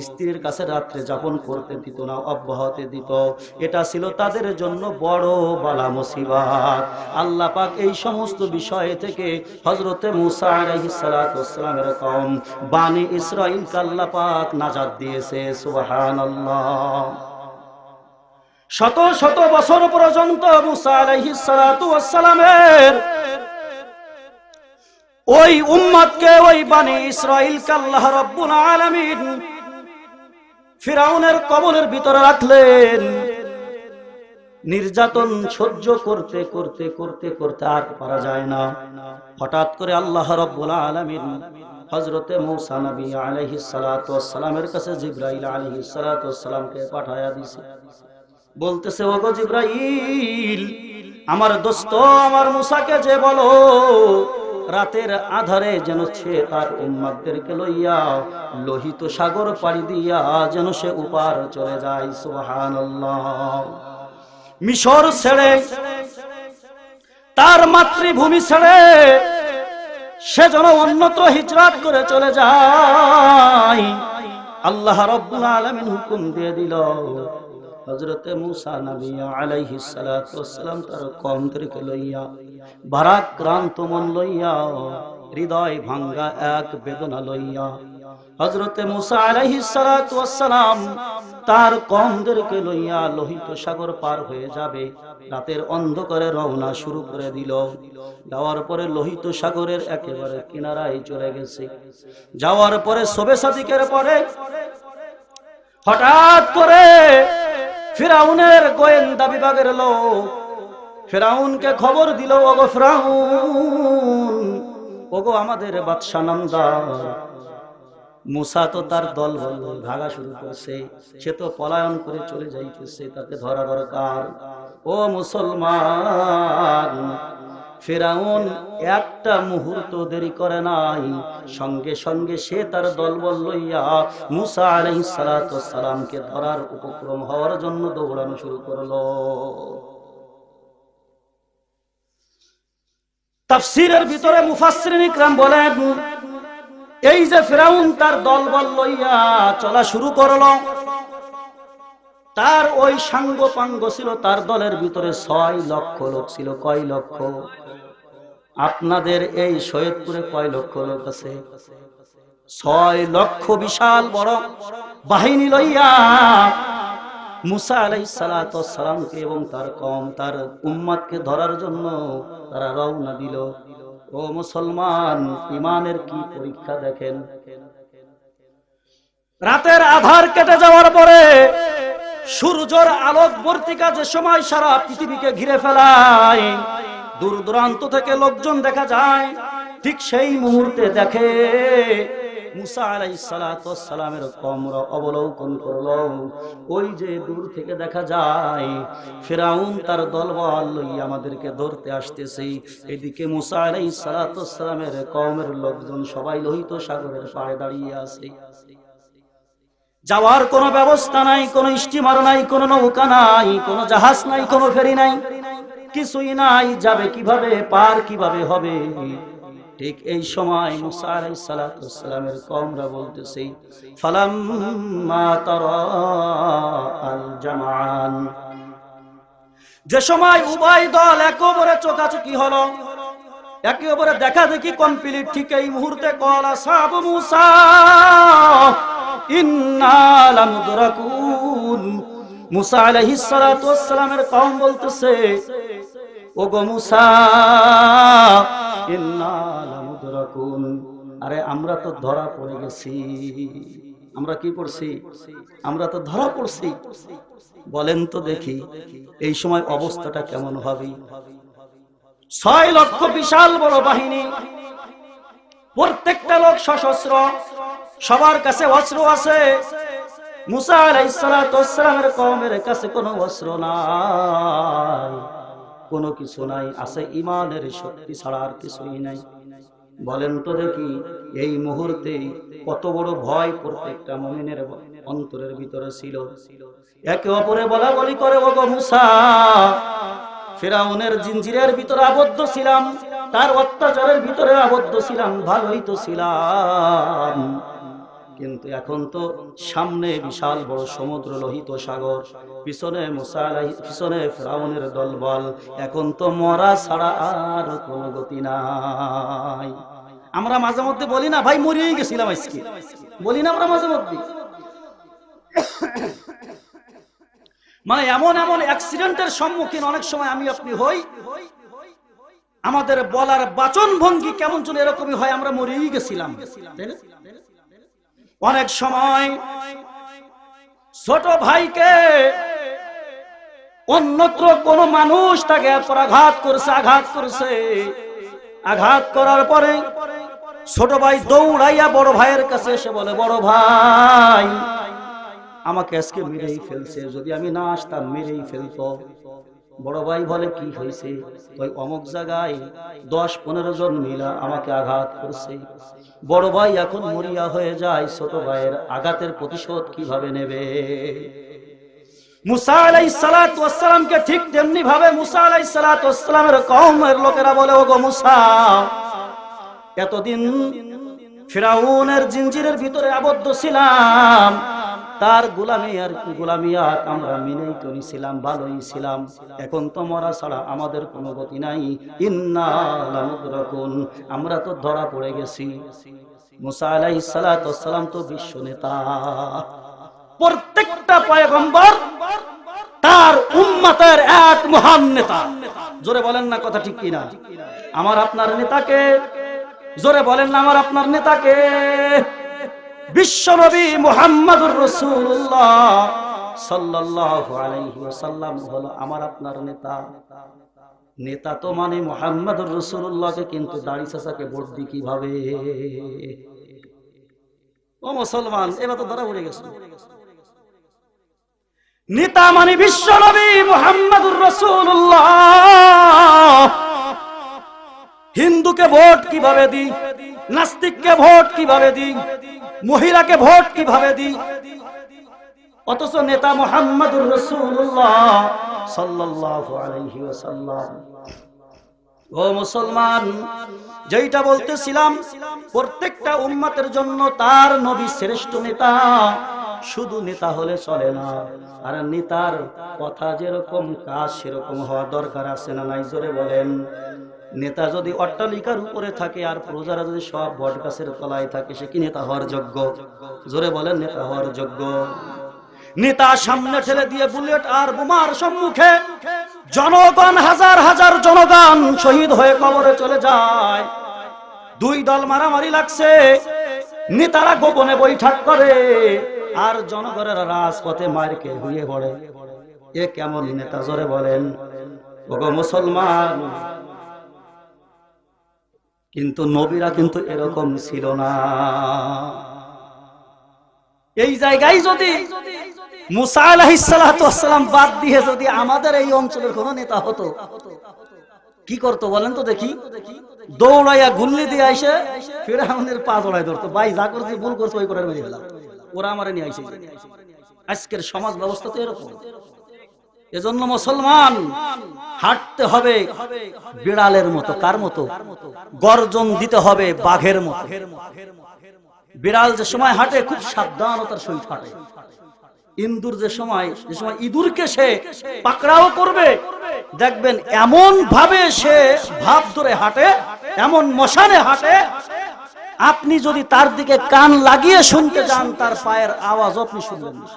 স্ত্রীর কাছে রাত্রে যাপন করতে দিত না, অব্যাহতি দিত। এটা ছিল তাদের জন্য বড় বালা মুসিবত। আল্লাহ পাক এই সমস্ত বিষয় থেকে হযরতে মূসা আলাইহিস সালাতু ওয়াস সালামের কওম বানি ইসরাঈলকে আল্লাহ পাক নাজাত দিয়েছে। সুবহানাল্লাহ। শত শত বছর পর্যন্ত মূসা আলাইহিস সালাতু ওয়াস সালামের ওই উম্মতকে, ওই বানি ইসরাঈলকে আল্লাহ রাব্বুল আলামিন ফিরআউনের কবলের ভিতরে রাখলেন। নির্যাতন সহ্য করতে করতে করতে করতে আর পারা যায় না। হঠাৎ করে আল্লাহ রাব্বুল আলামিন হযরতে মূসা নবী আলাইহিস সালাতু ওয়াস সালামের কাছে জিবরাইল আলাইহিস সালাতু ওয়াস সালামকে পাঠায়া দিয়েছে। বলতেছে, ওগো জিবরাইল, আমার দোস্ত আমার মূসাকে যে বলো রাতের আধারে যেন সে তার উম্মতদেরকে লইয়া লোহিত সাগর পাড়ি দিয়া যেন সে উপার চলে যায়। সুবহানাল্লাহ। মিশর ছেড়ে, তার মাতৃভূমি ছেড়ে সে যেন অন্যত্র হিজরত করে চলে যায়। আল্লাহ রাব্বুল আলামিন হুকুম দিয়ে দিল, হযরতে মুসা নবী আলাইহিস সালাতু ওয়াস সালাম তার কওমদেরকে লইয়া ভারাক্রান্ত মন লইয়া হৃদয় ভাঙ্গা এক বেদনা লইয়া হযরতে মুসা আলাইহিস সালাতু ওয়াস সালাম তার কওমদেরকে লইয়া লোহিত সাগর পার হয়ে যাবে রাতের অন্ধকারে রওনা শুরু করে দিল। যাওয়ার পরে লোহিত সাগরের একেবারে কিনারায় চলে গেছে। যাওয়ার পরে শবে সাদিকের পরে হঠাৎ করে ফিরাউনের গোয়েন্দা বিভাগের লোক ফিরাউনকে খবর দিল, ওগো ফিরাউন, ওগো আমাদের বাদশা নামদার মুসা তো তার দল ভাগা শুরু করছে, সে তো পলায়ন করে চলে যাইতেছে, তাকে ধরা দরকার। ও মুসলমান, ফিরাউন একটা মুহূর্ত দেরি করে নাই, সঙ্গে সঙ্গে সে তার দলবল লইয়া মুসা আলাইহিস সালাতু ওয়াস সালামকে ধরার উপক্রম হওয়ার জন্য দৌড়ানো শুরু করলো। তাফসীরের ভিতরে মুফাসসিরিন ইকরাম বলেন, এই যে ফিরাউন তার দলবল লইয়া চলা শুরু করলো, তার ওই সাঙ্গ পাঙ্গ ছিল, তার দলের ভিতরে 6 লক্ষ লোক ছিল। কয় লক্ষ? আপনাদের এই সৈয়দপুরে কয় লক্ষ লোক আছে? 6 লক্ষ বিশাল বড় বাহিনী লইয়া মুসা আলাইহিস সালাতু ওয়াস সালামকে এবং তার কওম তার উম্মতকে ধরার জন্য তারা রওনা দিল। ও মুসলমান, ঈমানের কি পরীক্ষা দেখেন। রাতের আধার কেটে যাওয়ার পরে সূর্যের আলোকবর্তিকা যে সময় সারা পৃথিবীকে ঘিরে ফেলায়, দূর দূরান্ত থেকে লোকজন দেখা যায়, ঠিক সেই মুহূর্তে দেখে মুসা আলাইহিস সালাতু ওয়াস সালামের কওমরা অবলোকন করলো। ওই যে দূর থেকে দেখা যায় ফিরাউন তার দলবল লইয়া আমাদেরকে ধরতে আসতেছে, এদিকে মুসা আলাইহিস সালাতু ওয়াস সালামের কওমের লোকজন সবাই লোহিত সাগরের পাড়ে দাঁড়িয়ে আছে। যাওয়ার কোনো ব্যবস্থা নাই, কোনো স্টিমার নাই, কোনো নৌকা নাই, কোনো জাহাজ নাই, কোনো ফেরি নাই, কিছুই নাই। যাবে কিভাবে, পার কিভাবে হবে? ঠিক এই সময় মুসা আলাইহিস সালাতু ওয়াস সালামের কওমরা বলতেছে, ফালাম্মা তারা আল জামাআন, যে সময় উভয় দল একেবারে চোকাচোকি হলো, একেবারে দেখা দেখি কমপ্লিট, ঠিক এই মুহূর্তে কলা সাহাবু মুসা ইন্না লামুদরাকুন, মুসা আলাইহিস সালাতু ওয়াস সালামের কওম বলতেছে, ওগো মুসা, ইন্না লামুদরাকুন, আরে আমরা তো ধরা পড়ে গেছি। আমরা কি পড়ছি? আমরা তো ধরা পড়ছি। বলেন তো দেখি এই সময় অবস্থাটা কেমন হবে? 6 লক্ষ বিশাল বড় বাহিনী, প্রত্যেকটা লোক সশস্ত্র, সবার কাছে অস্ত্র আছে। মুসা আলাইহিস সালাতু ওয়াস সালামের কওমের কাছে কোনো অস্ত্র নাই, কোনো কিছু নাই, আছে ঈমানের শক্তি ছাড়া আর কিছুই নাই। বলেন তো দেখি এই মুহূর্তে কত বড় ভয় প্রত্যেকটা মুমিনের অন্তরের ভিতরে ছিল। একে অপরে বলা বলি করে, ওগো মুসা, ফিরাউনের জিনজিরের ভিতরে আবদ্ধ ছিলাম, তার অত্যাচারের ভিতরে আবদ্ধ ছিলাম, ভালোই তো ছিলাম, কিন্তু এখন তো সামনে বিশাল বড় সমুদ্র, লোহিত সাগর, পিছনে মুসা পিছনে ফিরাউনের দলবল, এখন তো মরা ছাড়া আর কোনো গতি নাই। আমরা মাঝে মধ্যে বলি না, ভাই মরিয়েই গেছিলাম আজকে, বলি না আমরা মাঝে মধ্যে? মানে এমন এমন অ্যাক্সিডেন্টের সম্মুখীন অনেক সময় আমি আপনি হই, আমাদের বলার বাচন ভঙ্গি কেমন যেন এরকমই হয়, আমরা মরিয়েই গেছিলাম, তাই না? অনেক সময় ছোট ভাইকে অন্যত্র কোন মানুষ তাকে আঘাত করেছে, আঘাত করার পরে ছোট ভাই দৌড়াইয়া বড় ভাইয়ের কাছে এসে বলে, বড় ভাই আমাকে আজকে মেরেই ফেলছে, যদি আমি না আসতাম মেরেই ফেলতো। বড় ভাই বলে, কি হয়েছে? ওই অমুক জায়গায় 10-15 জন মিলা আমাকে আঘাত করছে। বড় ভাই এখন মরিয়া হয়ে যায়, ছোট ভাইয়ের আঘাতের প্রতিশোধ কিভাবে নেবে? মুসা আলাইহিস সালাতু ওয়াস সালামকে ঠিক তেমনি ভাবে মুসা আলাইহিস সালাতু ওয়াস সালামের কওমের লোকেরা বলে, ওগো মুসা, এতদিন ফিরাউনের জিনজিরের ভিতরে আবদ্ধ ছিলাম, তার গোলামি আর আমরা মেনেই তো নিছিলাম, ভালোই ছিলাম। এখন তো মরা ছাড়া আমাদের কোনো গতি নাই। ইন্না লামুদরাকুন, আমরা তো ধরা পড়ে গেছি। মুসা আলাইহিস সালাতু ওয়াস সালাম তো বিশ্ব নেতা। প্রত্যেকটা পয়গম্বর তার উম্মতের এক মহান নেতা। জোরে বলেন না কথা ঠিক কিনা? আমার আপনার নেতাকে, জোরে বলেন না আমার আপনার নেতাকে। বিশ্বনবী মুহাম্মদুর রাসূলুল্লাহ সাল্লাল্লাহু আলাইহি ওয়াসাল্লাম হলো আমার আপনার নেতা। নেতা তো মানে মুহাম্মদুর রাসূলুল্লাহকে, কিন্তু দাড়ি চাচাকে ভোট দি কিভাবে? ও মুসলমান, এবার তো ধরা পড়ে গেছে। নেতা মানে বিশ্বনবী মুহাম্মদুর রাসূলুল্লাহ। হিন্দুকে ভোট কিভাবে দি, নাস্তিককে ভোট কিভাবে দি, মহিলাকে ভোট কিভাবে দি, অথচ নেতা মুহাম্মদুর রাসূলুল্লাহ সাল্লাল্লাহু আলাইহি ওয়াসাল্লাম। ও মুসলমান, যেটা বলতেছিলাম, প্রত্যেকটা উম্মতের জন্য তার নবী শ্রেষ্ঠ নেতা। শুধু নেতা হলে চলে না, আর নেতার কথা যেরকম কাজ সেরকম হওয়া দরকার আছে না নাই? জোরে বলেন। নেতা যদি অট্টালিকার উপরে থাকে আর প্রজারা যদি সব বট গাছের তলায় থাকে, সে কি নেতা হওয়ার যোগ্য? জোরে বলেন, নেতা হওয়ার যোগ্য? নেতা সামনে ঠেলে দিয়ে বুলেট আর বোমার সম্মুখে জনগণ, হাজার হাজার জনগণ শহীদ হয়ে কবরে চলে যায়। দুই দল মারামারি লাগছে, নেতারা গোপনে বৈঠক করে আর জনগণের রাজপথে মারকে হুয়ে পড়ে। এ কেমন নেতা? জোরে বলেন। ওগো মুসলমান, কিন্তু নবীরা কিন্তু এরকম ছিল না। এই জায়গায় যদি মুসা আলাইহিস সালাতু ওয়াস সালাম বাদ দিয়ে যদি আমাদের এই অঞ্চলের কোন নেতা হতো, কি করতো বলেন তো দেখি? দৌড়াইয়া গুল্লি দিয়ে আইসে ফিরআউনের পা জড়াই ধরতো। ভাই, যা করতে ভুল করছে ওই করে মেরে ফেলা, ওরা আমারে নিয়ে আইছে। আজকের সমাজ ব্যবস্থা তো এরকম। এজন্য মুসলমান হাঁটতে হবে বিড়ালের মতো। কার মতো? গর্জন দিতে হবে বাঘের মতো। বিড়াল যে সময় হাঁটে খুব সাবধানতার সহিত হাঁটে। ইন্দুর যে সময় ইঁদুরকে সে পাকড়াও করবে, দেখবেন এমন ভাবে সে ভাব ধরে হাঁটে, এমন মশানে হাঁটে, আপনি যদি তার দিকে কান লাগিয়ে শুনতে যান, তার পায়ের আওয়াজ আপনি শুনবেন না,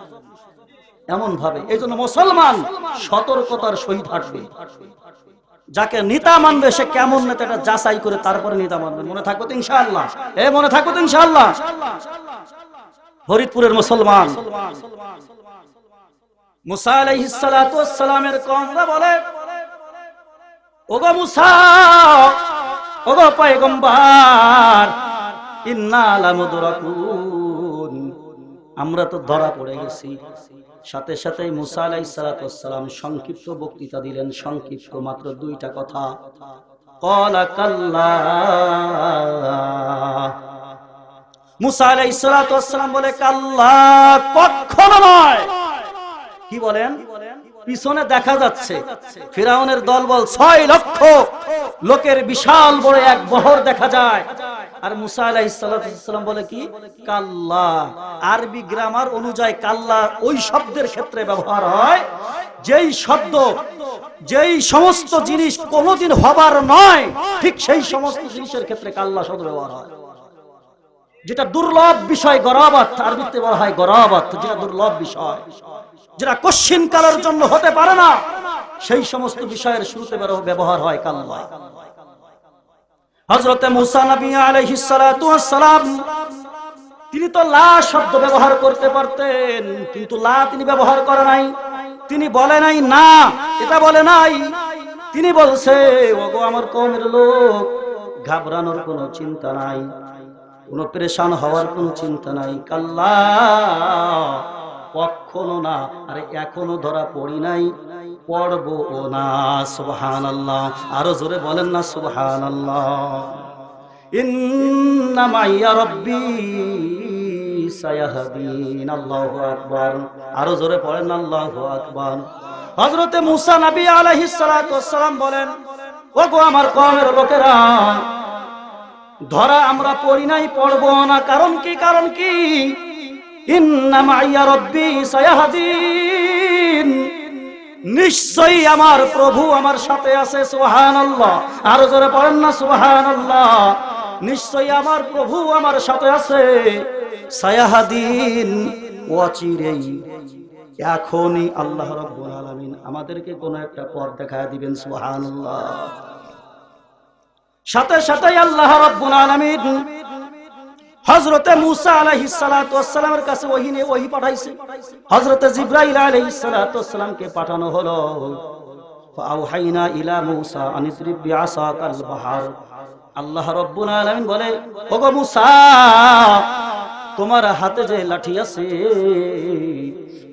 এমন ভাবে। এই জন্য মুসলমান সতর্কতার সহিত হাঁটবে। যাকে নেতা মানবে সে কেমন নেতা এটা যাচাই করে তারপরে নেতা মানবে। মনে থাকবে তো ইনশাআল্লাহ? মনে থাকবে তো ইনশাআল্লাহ? ফরিদপুরের মুসলমান, মুসা আলাইহিস সালাতু ওয়াস সালামের কওমরা বলে, ওগো মুসা, ওগো পয়গম্বর, ইন্না লামুদরাকুন, আমরা তো ধরা পড়ে গেছি। সাথে সাথে মুসা আলাইহিস সালাতু ওয়াস সালাম সংক্ষিপ্ত বক্তৃতা দিলেন, সংক্ষিপ্ত মাত্র দুইটা কথা। ক্বালা কাল্লা, মুসা আলাইহিস সালাতু ওয়াস সালাম বলে, কাল্লা, কখনো নয়। কি বলেন? পিছনে দেখা যাচ্ছে ফিরআউনের দলবল 6 লক্ষ লোকের বিশাল বড় এক বহর দেখা যায়। আর মুসা আলাইহিস সালাম বলে কি? কাল্লা। আরবি গ্রামার অনুযায়ী কাল্লা ওই শব্দের ক্ষেত্রে ব্যবহার হয় যেই শব্দ, যেই সমস্ত জিনিস কোনোদিন হবার নয়, ঠিক সেই সমস্ত জিনিসের ক্ষেত্রে কাল্লা শব্দ ব্যবহার হয়। যেটা দুর্লভ বিষয়, গরাবাত, আরবিতে বলা হয় গরাবাত, যেটা দুর্লভ বিষয়, যেটা কশ্চিন কালের জন্য হতে পারে না, সেই সমস্ত বিষয়ের শুরুতে ব্যবহার হয় কাল্লা। হযরতে মুসা নবী আলাইহিস সালাতু ওয়াস সালাম তিনি তো লা শব্দ ব্যবহার করতে পারতেন, কিন্তু লা তিনি ব্যবহার করে নাই। তিনি বলে নাই না, এটা বলে নাই। তিনি বলছে, ওগো আমার কওমের লোক, ঘাবড়ানোর কোনো চিন্তা নাই, কোনো পেরেশান হওয়ার কোনো চিন্তা নাই। কাল্লা, কখনো না। আরে এখনো ধরা পড়ি নাই, পড়বো না। সুবহানাল্লাহ। আরো জোরে বলেন না সুবহানাল্লাহ। ইন্না মাইয়া রাব্বি সায়াহদিন। আল্লাহু আকবার। আরো জোরে পড়েন না আল্লাহু আকবার। হযরতে মুসা নবী আলাইহিস সালাতু ওয়াস সালাম বলেন, ওগো আমার কওমের লোকেরা, ধরা আমরা পড়ি নাই, পড়বো না। কারণ কি? কারণ কি? ইন্না মাইয়া রব্বি সায়াহদিন, নিশ্চয়ই আমার প্রভু আমার সাথে আছে। সুবহানাল্লাহ, আরো জোরে পড়েন না সুবহানাল্লাহ। নিশ্চয়ই আমার প্রভু আমার সাথে আছে। সায়াহদিন, অচিরেই, এখনই আল্লাহ রাব্বুল আলামিন আমাদেরকে কোন একটা পথ দেখায় দিবেন। সুবহানাল্লাহ। সাথে সাথে আল্লাহ রাব্বুল আলামিন হযরতে মূসা আলাইহিস সালাতু ওয়াস সালামের কাছে ওহী পাঠাইছে। হযরতে জিবরাইল আলাইহিস সালাতু ওয়াস সালামকে পাঠানো হলো। ফাআওহাইনা ইলা মূসা আন ইদরিব বিআসাকাল বাহর। আল্লাহ রাব্বুল আলামিন বলে, ওগো মূসা, তোমার হাতে যে লাঠি আছে,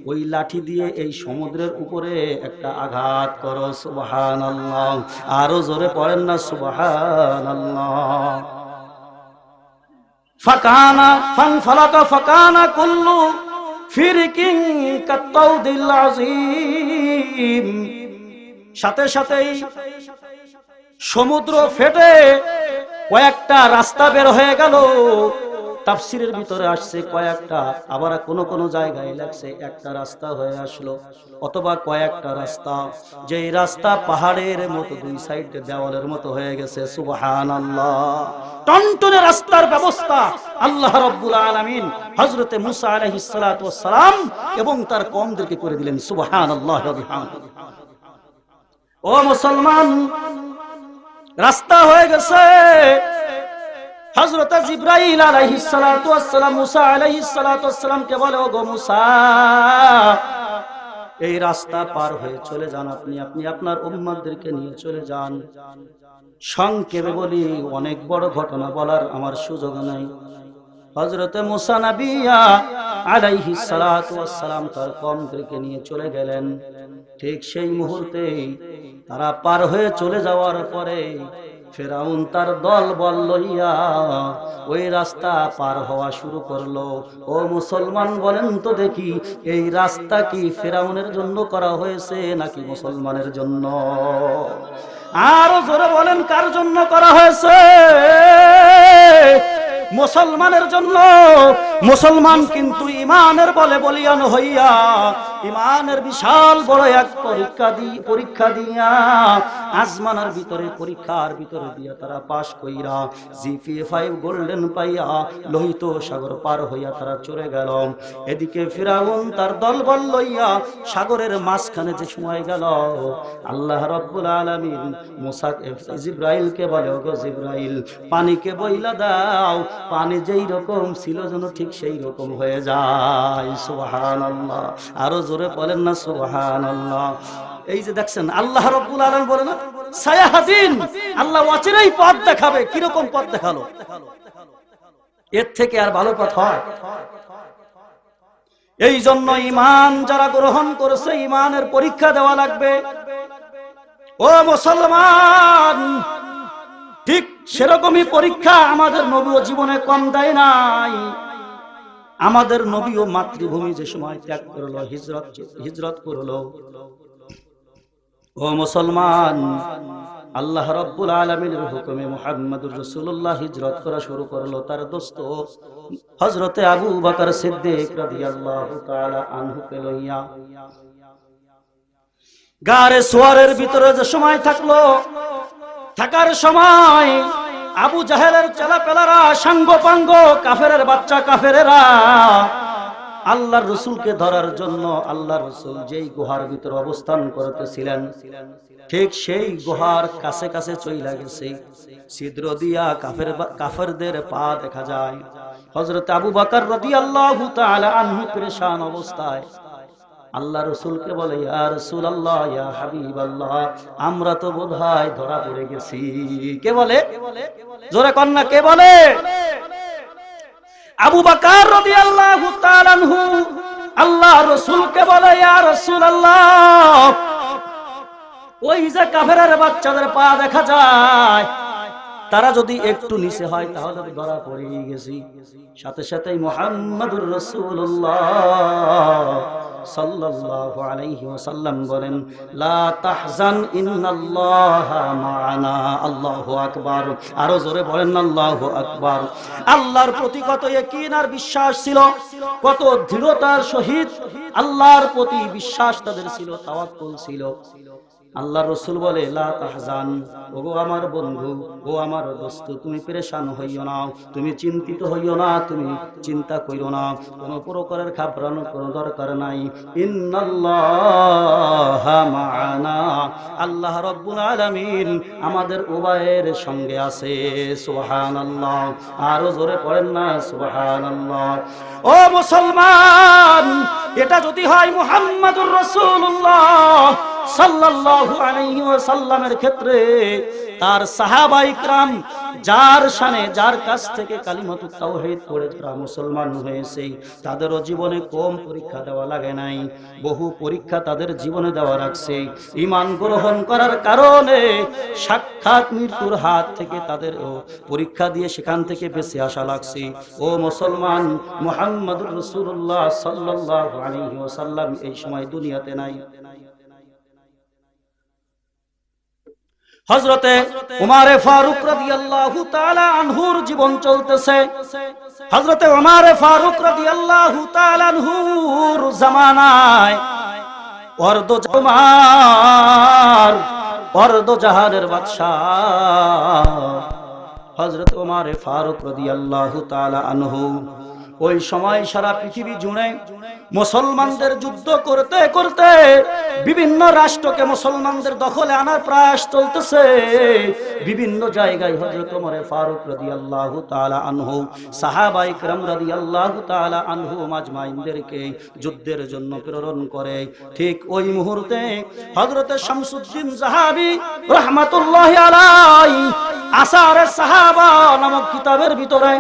ওই লাঠি দিয়ে এই সমুদ্রের উপরে একটা আঘাত করো। সুবহানাল্লাহ, আরো জোরে পড়েন না সুবহানাল্লাহ। ফাকানা ফানফালাকা ফাকানা কুল্লু ফিরকিন কাত্তাউদিল আযীম। সাথে সাথেই সমুদ্র ফেটে কয়েকটা রাস্তা বের হয়ে গেল। তাফসীরের ভিতরে আসছে কয়েকটা, আবার কোন কোন জায়গায় লাগছে একটা রাস্তা হয়ে আসলো, অথবা কয়েকটা রাস্তা, যেই রাস্তা পাহাড়ের মতো দুই সাইডে দেওয়ালের মতো হয়ে গেছে। সুবহানাল্লাহ। টনটনে রাস্তার ব্যবস্থা আল্লাহ রাব্বুল আলামিন হযরতে মূসা আলাইহিস সালাতু ওয়াস সালাম এবং তার কওমদেরকে করে দিলেন। সুবহানাল্লাহ ওয়া বিহামদিহি। ও মুসলমান, রাস্তা হয়ে গেছে। হযরত জিবরাইল আলাইহিস সালাতু ওয়াস সালাম মূসা আলাইহিস সালাতু ওয়াস সালামকে বলে, ওগো মূসা, এই রাস্তা পার হয়ে চলে যান, আপনি আপনার উম্মতদেরকে নিয়ে চলে যান। সংক্ষেপে বলি, অনেক বড় ঘটনা বলার আমার সুযোগ নাই। হযরত মূসা নবী আলাইহিস সালাতু ওয়াস সালাম তার কওমদেরকে নিয়ে চলে গেলেন। ঠিক সেই মুহূর্তে তারা পার হয়ে চলে যাওয়ার পরে ফেরাউন তার দল বল লইয়া ওই রাস্তা পার হওয়া শুরু করলো। ও মুসলমান, বলেন তো দেখি, এই রাস্তা কি ফেরাউনের জন্য করা হয়েছে নাকি মুসলমানের জন্য? আরো জোরে বলেন, কার জন্য করা হয়েছে? মুসলমানের জন্য। মুসলমান কিন্তু ইমানের বলে বলিয়ান হইয়া, ইমানের বিশাল বড় এক পরীক্ষা দিয়া, আজমানার ভিতরে পরীক্ষার ভিতরে দিয়া তারা পাশ কইরা জিপিএ 5 গোল্ডেন পাইয়া লোহিত সাগর পার হইয়া তারা চলে গেল। এদিকে ফিরাউন তার দলবল লইয়া সাগরের মাঝখানে যে সময় গেল, আল্লাহ রাব্বুল আলামিন মূসা জিবরাইলকে বলে, ওগো জিবরাইল, পানিকে বইলা দাও, পানি যেই রকম ছিল যেন ঠিক সেই রকম হয়ে যায়। সুবহানাল্লাহ, আরো জোরে বলেন না সুবহানাল্লাহ। এই যে দেখছেন আল্লাহ রাব্বুল আলামিন বলে না, সায়াহদিন, আল্লাহ অচিরেই পথ দেখাবে। কিরকম পথ দেখালো? এর থেকে আর ভালো পথ হয়? এই জন্য ঈমান যারা গ্রহণ করেছে, ঈমানের পরীক্ষা দেওয়া লাগবে। ও মুসলমান, ঠিক সেরকমই পরীক্ষা আমাদের নবীও জীবনে কম দেয় নাই। আমাদের নবীও মাতৃভূমি যে সময় ত্যাগ করলো, হিজরত করলো। ও মুসলমান, আল্লাহ রাব্বুল আলামিনের হুকুমে মুহাম্মদুর রাসূলুল্লাহ হিজরত করা শুরু করলো তার দোস্ত হযরতে আবু বকর সিদ্দিক রাদিয়াল্লাহু তাআলা আনহুকে লইয়া। গারে সোয়ারের ভিতরে যে সময় থাকার সময় আবু জাহেলের চেলাপেলারা, সাঙ্গপাঙ্গ কাফেরের বাচ্চা কাফেরেরা আল্লাহর রাসূলকে ধরার জন্য আল্লাহর রাসূল যেই গুহার ভিতরে অবস্থান করতেছিলেন, ঠিক সেই গুহার কাছে কাছে চইলা গেছে। ছিদ্র দিয়া কাফেরদের পা দেখা যায়। হযরত আবু বকর রাদিয়াল্লাহু তাআলা আনহু পেরেশান অবস্থায় আল্লাহ রাসূলকে বলে, ইয়া রাসূলুল্লাহ, ইয়া হাবিবাল্লাহ, আমরা তো বোধহয় ধরা পড়ে গেছি। কে বলে? জোরে কন্যা, কে বলে? আবু বকর রাদিয়াল্লাহু তাআলা আনহু আল্লাহ রাসূলকে বলে, ইয়া রাসূলুল্লাহ, ওই যে কাফেরের বাচ্চাদের পা দেখা যায়, তারা যদি একটু নিচে হয় তাহলে তো ধরা পড়ে গেছি। সাথে সাথেই মুহাম্মাদুর রাসূলুল্লাহ সাল্লাল্লাহু আলাইহি ওয়াসাল্লাম বলেন, লা তাহজান ইন্নাল্লাহা মা'ানা। আল্লাহু আকবার। আরো জোরে বলেন আল্লাহু আকবার। আল্লাহর প্রতি কত ইয়াকিন আর বিশ্বাস ছিল, কত দৃঢ়তার সহিত আল্লাহর প্রতি বিশ্বাস তাদের ছিল, তাওয়াক্কুল ছিল। আল্লাহ রাসূল বলে, লা তাহজান, ওগো আমার বন্ধু, ও আমার দোস্ত, তুমি পেরেশান হইও না, তুমি চিন্তিত হইও না, তুমি চিন্তা কইরো না, কোনো প্রকারের ঘাবড়ানোর কোনো দরকার নাই। ইন্নাল্লাহা মা'ানা, আল্লাহ রাব্বুল আলামিন আমাদের উভয়ের সঙ্গে আছে। সুবহানাল্লাহ। আরো জোরে পড়েন না সুবহানাল্লাহ। ও মুসলমান, এটা যদি হয় মুহাম্মাদুর রাসূলুল্লাহ সাল্লাল্লাহু আলাইহি ওয়াসাল্লামের ক্ষেত্রে, তার সাহাবায়ে কিরাম যার শানে, যার কাছ থেকে কালিমাতুত তাওহীদ পড়ে যারা মুসলমান হয়েছে, তাদেরও জীবনে কম পরীক্ষা দেওয়া লাগে নাই, বহু পরীক্ষা তাদের জীবনে দেওয়া লাগছে। ঈমান গ্রহণ করার কারণে সাক্ষাৎ মৃত্যুর হাত থেকে তাদেরও পরীক্ষা দিয়ে সেখান থেকে বেঁচে আসা লাগছে। ও মুসলমান, মুহাম্মাদুর রাসূলুল্লাহ সাল্লাল্লাহু আলাইহি ওয়াসাল্লাম এই সময় দুনিয়াতে নাই। হযরতে উমর ফারুক রাদিয়াল্লাহু তাআলা আনহুর জীবন চলতেছে। হযরতে উমর ফারুক রাদিয়াল্লাহু তাআলা আনহুর জামানায় অর্ধ জাহানের বাদশা হযরত উমর ফারুক রাদিয়াল্লাহু তাআলা আনহু ওই সময় সারা পৃথিবী জুড়ে মুসলমানদের যুদ্ধ করতে করতে বিভিন্ন রাষ্ট্রকে মুসলমানদের দখলে আনার প্রয়াস চলতেছে। বিভিন্ন জায়গায় হযরত ওমর ফারুক রাদিয়াল্লাহু তাআলা আনহু সাহাবায়ে কিরাম রাদিয়াল্লাহু তাআলা আনহু আজমাইনদেরকে যুদ্ধের জন্য প্রেরণ করে। ঠিক ওই মুহূর্তে হযরত শামসুদ্দিন যাহাবী রাহমাতুল্লাহি আলাইহি আসারে সাহাবা নামক কিতাবের ভিতরে